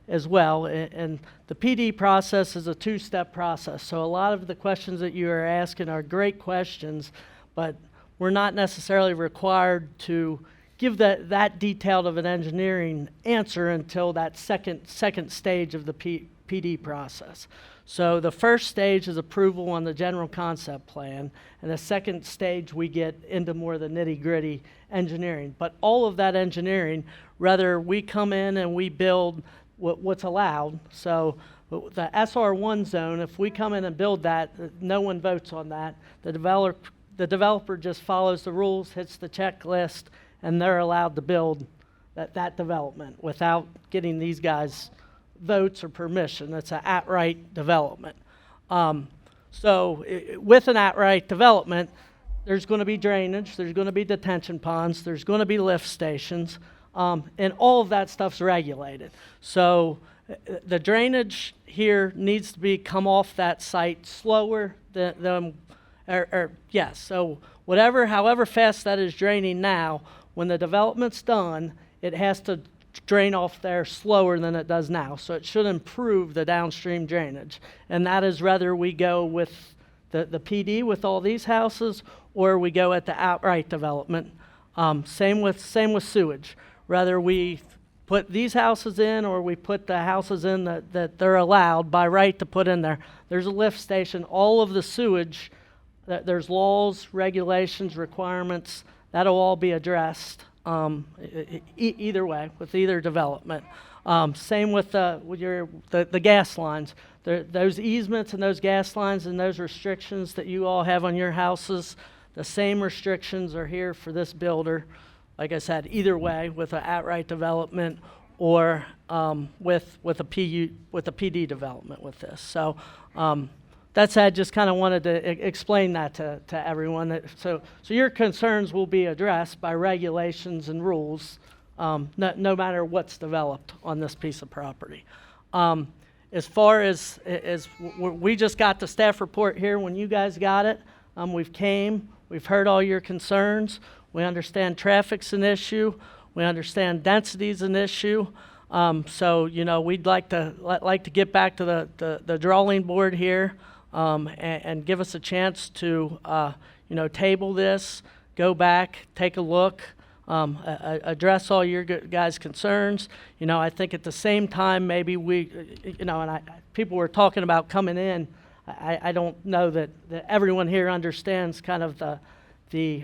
as well. And the PD process is a two-step process. So a lot of the questions that you are asking are great questions, but we're not necessarily required to give that detailed of an engineering answer until that second stage of the PD process. So the first stage is approval on the general concept plan, and the second stage we get into more of the nitty-gritty engineering. But all of that engineering, whether we come in and we build what's allowed, so the SR1 zone, if we come in and build that, no one votes on that. The developer just follows the rules, hits the checklist, and they're allowed to build that development without getting these guys votes or permission. It's an outright development. With an outright development, there's going to be drainage, there's going to be detention ponds, there's going to be lift stations, and all of that stuff's regulated. So the drainage here needs to be come off that site slower than so however fast that is draining now, when the development's done, it has to drain off there slower than it does now. So it should improve the downstream drainage. And that is whether we go with the PD with all these houses, or we go at the outright development. Same with sewage. Whether we put these houses in or we put the houses in that they're allowed by right to put in there. There's a lift station. All of the sewage, there's laws, regulations, requirements, that'll all be addressed. Either way, with either development. Same with the gas lines. Those easements and those gas lines and those restrictions that you all have on your houses, the same restrictions are here for this builder. Like I said, either way, with an outright development or with a PD development with this. So that's I just kind of wanted to explain that to everyone. So your concerns will be addressed by regulations and rules, no matter what's developed on this piece of property. As far as we just got the staff report here when you guys got it. We've heard all your concerns. We understand traffic's an issue. We understand density's an issue. So we'd like to get back to the drawing board here. And give us a chance to, table this, go back, take a look, address all your guys' concerns. I think at the same time, maybe people were talking about coming in. I don't know that everyone here understands kind of the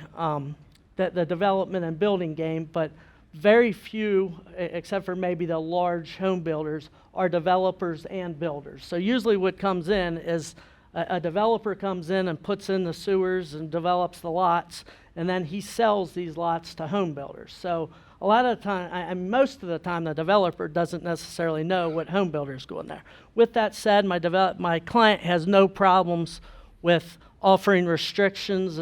development and building game, but very few, except for maybe the large home builders, are developers and builders. So usually what comes in is a developer comes in and puts in the sewers and develops the lots, and then he sells these lots to home builders. So a lot of the time, most of the time, the developer doesn't necessarily know what home builder's going there. With that said, my client has no problems with offering restrictions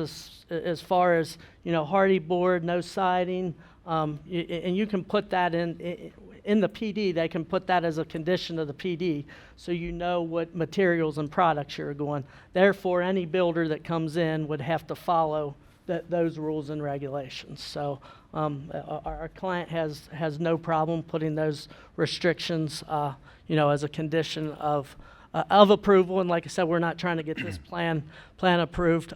as far as hardy board, no siding, and you can put that in the PD. They can put that as a condition of the PD, so you know what materials and products you're going. Therefore, any builder that comes in would have to follow those rules and regulations. So our client has no problem putting those restrictions, as a condition of approval. And like I said, we're not trying to get this plan approved.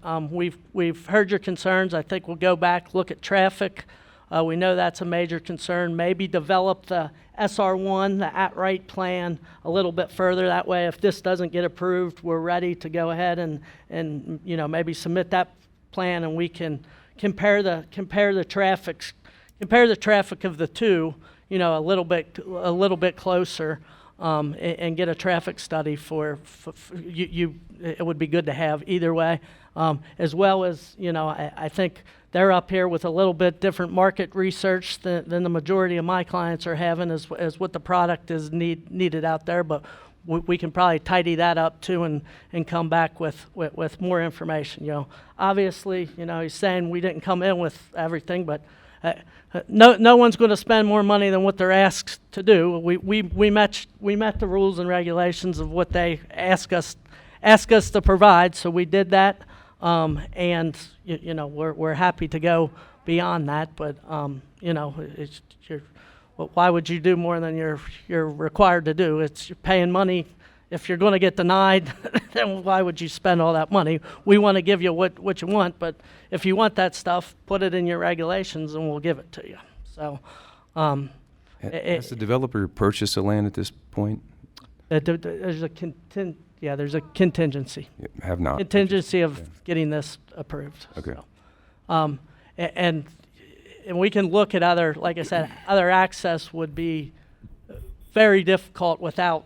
We've heard your concerns. I think we'll go back, look at traffic. We know that's a major concern. Maybe develop the SR1, the at-right plan, a little bit further. That way, if this doesn't get approved, we're ready to go ahead and maybe submit that plan, and we can compare the traffic of the two, a little bit closer, and get a traffic study for you. It would be good to have either way, as well as I think they're up here with a little bit different market research than the majority of my clients are having as what the product is needed out there. But we can probably tidy that up too and come back with more information. Obviously, he's saying we didn't come in with everything, but no one's going to spend more money than what they're asked to do. We met the rules and regulations of what they ask us to provide, so we did that. And we're happy to go beyond that, but why would you do more than you're required to do? You're paying money. If you're going to get denied, then why would you spend all that money? We want to give you what you want, but if you want that stuff, put it in your regulations and we'll give it to you. So, has the developer purchased the land at this point? There's a contingency. Have not. Contingency of getting this approved. Okay. So, and we can look at other, like I said, other access would be very difficult without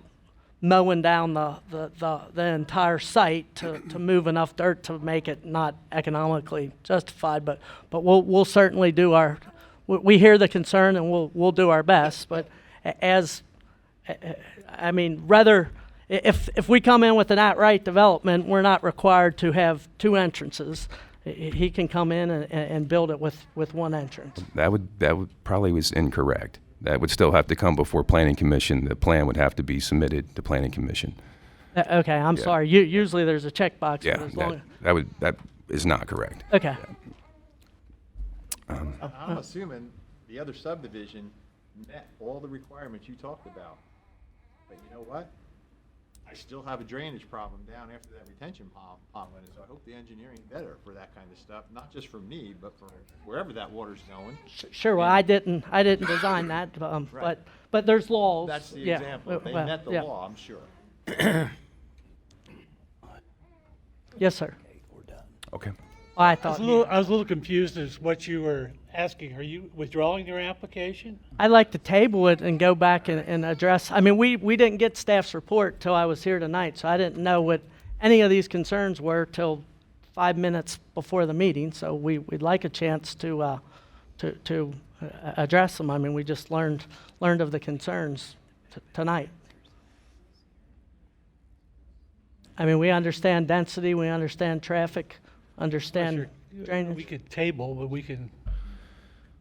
mowing down the entire site to move enough dirt to make it not economically justified. But we'll certainly do we hear the concern and we'll do our best. But if we come in with an outright development, we're not required to have two entrances. He can come in and build it with one entrance. That would probably was incorrect. That would still have to come before Planning Commission. The plan would have to be submitted to Planning Commission. Okay, I'm sorry. Usually there's a checkbox. Yeah, that is not correct. Okay. I'm assuming the other subdivision met all the requirements you talked about. But you know what? I still have a drainage problem down after that retention pond went in, so I hope the engineering better for that kind of stuff, not just for me, but for wherever that water's going. Sure. Well, I didn't design that, Right. but there's laws. That's the yeah. example. They met the law, I'm sure. Yes, sir. Okay. I thought I was a little confused as what you were asking. Are you withdrawing your application? I'd like to table it and go back and address. I mean, we didn't get staff's report till I was here tonight, so I didn't know what any of these concerns were till 5 minutes before the meeting. So we'd like a chance to address them. I mean, we just learned of the concerns tonight. I mean, we understand density, we understand traffic, understand drainage. We could table, but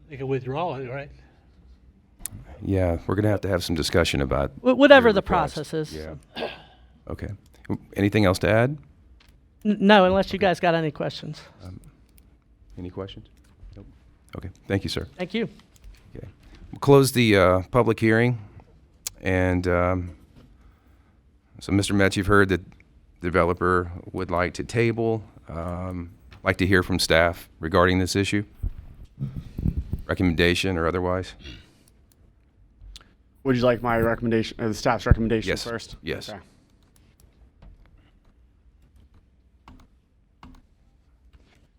they can withdraw it, right? Yeah, we're going to have some discussion about whatever your the request. process is. Yeah. Okay. Anything else to add? No, unless you guys got any questions. Any questions? Nope. Okay. Thank you, sir. Thank you. Okay. We'll close the public hearing. And so, Mr. Metz, you've heard that the developer would like to table, like to hear from staff regarding this issue, recommendation or otherwise. Would you like my recommendation, the staff's recommendation Yes. first? Yes. Okay.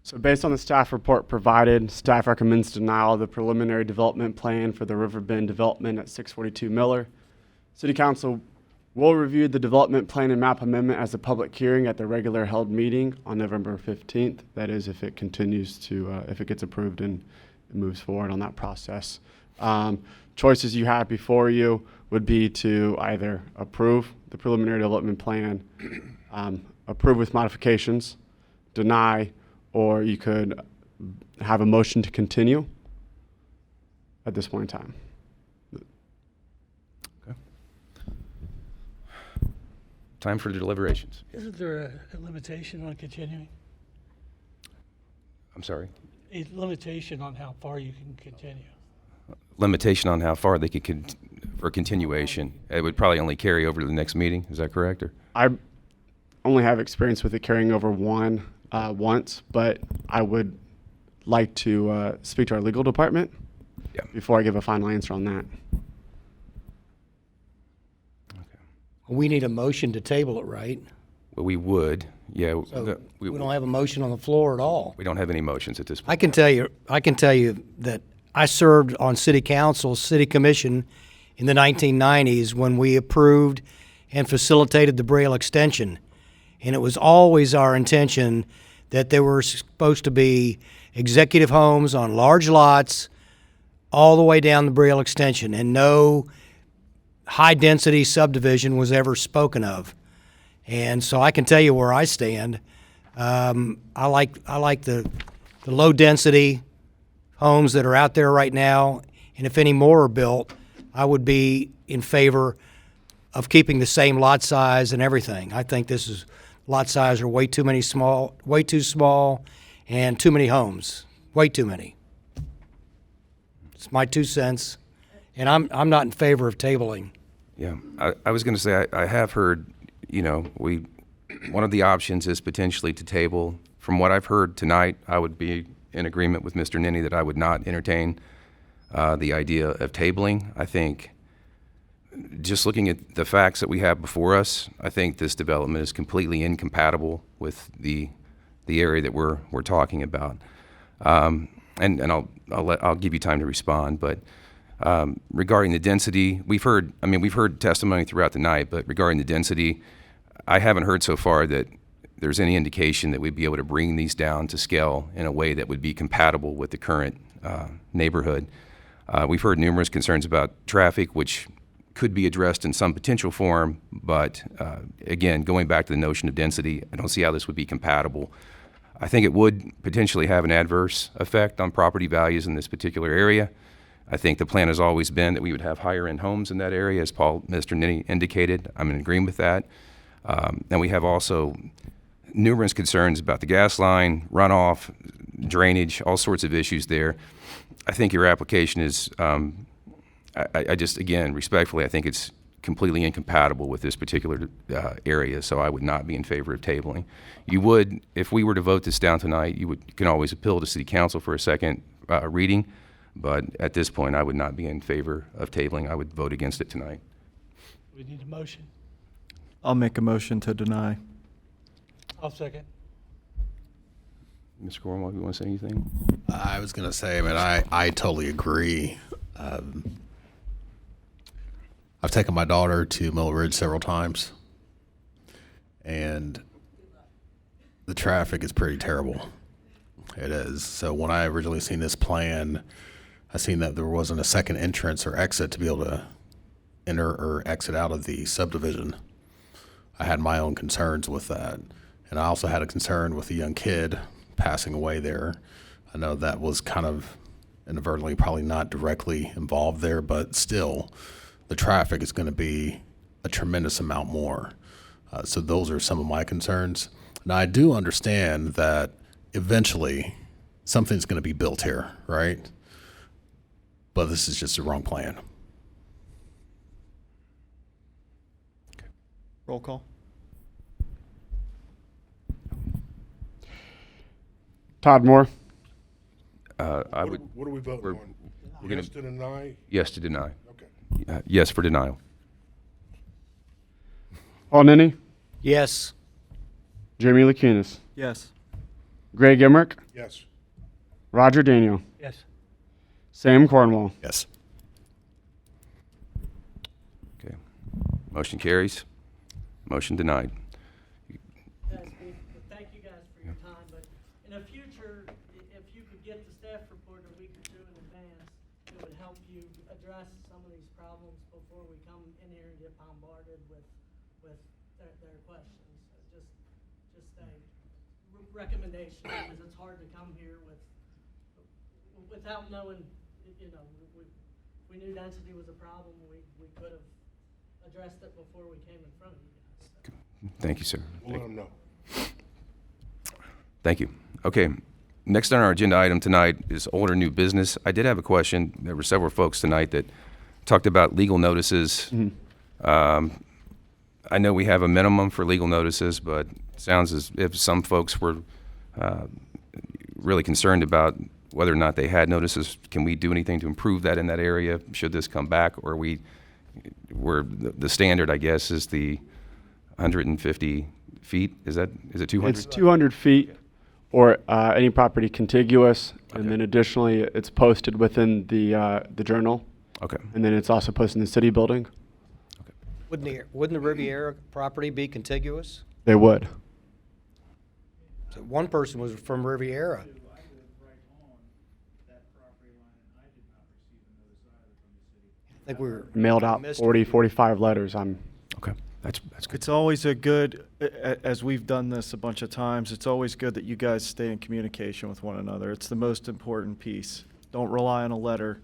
So based on the staff report provided, staff recommends denial of the preliminary development plan for the Riverbend development at 642 Miller. City Council will review the development plan and map amendment as a public hearing at the regular held meeting on November 15th. That is, if it continues to, if it gets approved and it moves forward on that process. Choices you have before you would be to either approve the preliminary development plan, approve with modifications, deny, or you could have a motion to continue at this point in time. Time for deliberations. Isn't there a limitation on continuing? I'm sorry? A limitation on how far you can continue. Limitation on how far they could for continuation. It would probably only carry over to the next meeting. Is that correct? Or? I only have experience with it carrying over once, but I would like to speak to our legal department before I give a final answer on that. We need a motion to table it, right? Well, we would, yeah. So we don't have a motion on the floor at all. We don't have any motions at this point. I can tell you that I served on city council, city commission in the 1990s when we approved and facilitated the Braille extension. And it was always our intention that there were supposed to be executive homes on large lots all the way down the Braille extension, and no high-density subdivision was ever spoken of. And so I can tell you where I stand. I like the low-density homes that are out there right now, and if any more are built, I would be in favor of keeping the same lot size and everything. I think this is lot size are way too small, and too many homes, way too many. It's my 2 cents, and I'm not in favor of tabling. Yeah, I was going to say I have heard, one of the options is potentially to table. From what I've heard tonight, I would be in agreement with Mr. Ninny that I would not entertain the idea of tabling. I think just looking at the facts that we have before us, I think this development is completely incompatible with the area that we're talking about. And I'll give you time to respond, but regarding the density, we've heard testimony throughout the night, but regarding the density, I haven't heard so far that there's any indication that we'd be able to bring these down to scale in a way that would be compatible with the current neighborhood. We've heard numerous concerns about traffic, which could be addressed in some potential form, but again, going back to the notion of density, I don't see how this would be compatible. I think it would potentially have an adverse effect on property values in this particular area. I think the plan has always been that we would have higher-end homes in that area, as Mr. Ninny indicated. I'm in agreement with that. And we have also numerous concerns about the gas line, runoff, drainage, all sorts of issues there. I think your application is, I just, again, respectfully, I think it's completely incompatible with this particular area, so I would not be in favor of tabling. You would, if we were to vote this down tonight, you can always appeal to City Council for a second reading, but at this point, I would not be in favor of tabling. I would vote against it tonight. We need a motion. I'll make a motion to deny. I'll second. Mr. Cornwall, you want to say anything? I was going to say, I totally agree. I've taken my daughter to Mill Ridge several times, and the traffic is pretty terrible. It is. So when I originally seen this plan, I seen that there wasn't a second entrance or exit to be able to enter or exit out of the subdivision. I had my own concerns with that. And I also had a concern with a young kid passing away there. I know that was kind of inadvertently probably not directly involved there, but still, the traffic is going to be a tremendous amount more. So those are some of my concerns. Now, I do understand that eventually something's going to be built here, right? But this is just the wrong plan. Roll call. Todd Moore. I would. What are we voting on? Yes to deny? Yes to deny. Okay. Yes for denial. Paul Ninny. Yes. Jeremy Lacunas. Yes. Greg Emmerich. Yes. Roger Daniel. Yes. Sam Cornwall. Yes. Okay. Motion carries. Motion denied. Thank you guys for your time, but in the future, if you could get the staff report a week or two in advance, it would help you address some of these problems before we come in here and get bombarded with their questions. So just a recommendation, because it's hard to come here without knowing, we knew density was a problem, we could have addressed it before we came in front of you guys. So. Thank you, sir. We'll let them know. Thank you. Okay. Next on our agenda item tonight is old or new business. I did have a question. There were several folks tonight that talked about legal notices. I know we have a minimum for legal notices, but it sounds as if some folks were really concerned about whether or not they had notices. Can we do anything to improve that in that area? Should this come back, or the standard, I guess, is the 150 feet? Is it 200? It's 200 feet or any property contiguous, and then additionally, it's posted within the journal. Okay. And then it's also posted in the city building. Wouldn't the Riviera property be contiguous? They would. So one person was from Riviera. I think we were Mailed out missed 40, 45 letters. Okay. That's good. It's always as we've done this a bunch of times, it's always good that you guys stay in communication with one another. It's the most important piece. Don't rely on a letter.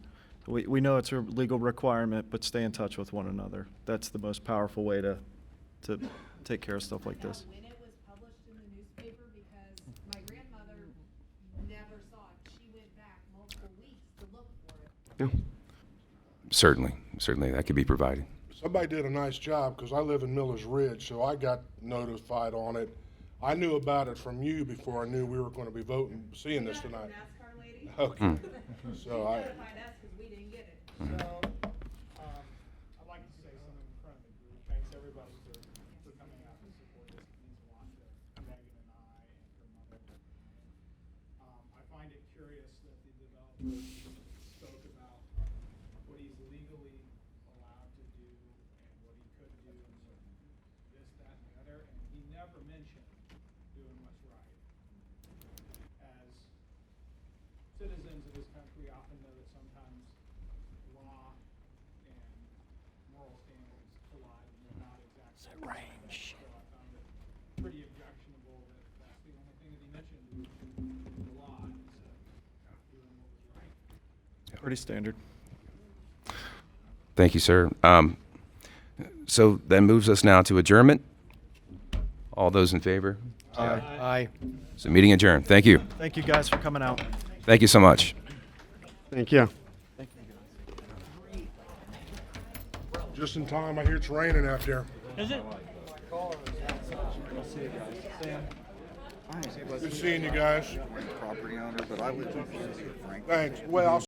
We know it's a legal requirement, but stay in touch with one another. That's the most powerful way to take care of stuff like this. When it was published in the newspaper, because my grandmother never saw it. She went back multiple weeks to look for it. Yeah. Certainly that could be provided. Somebody did a nice job, because I live in Miller's Ridge, so I got notified on it. I knew about it from you before I knew we were going to be seeing this tonight. NASCAR lady? Okay. So I. Notified us because we didn't get it. So, I'd like to say something in front of the group. Thanks everybody for coming out to support this. It means a lot to Megan and I and her mother. I find it curious that the developer spoke about what he's legally allowed to do and what he could do and this, that, and the other, and he never mentioned doing what's right. As citizens of this country often know that sometimes law and moral standards collide and they're not exactly range. So I found it pretty objectionable that that's the only thing that he mentioned was the law instead of doing what was right. Pretty standard. Thank you, sir. So that moves us now to adjournment. All those in favor? Aye. So meeting adjourned. Thank you. Thank you guys for coming out. Thank you so much. Thank you. Just in time, I hear it's raining out there. Is it? Good seeing you guys. Property owner, but I live in Frank. Thanks. Well,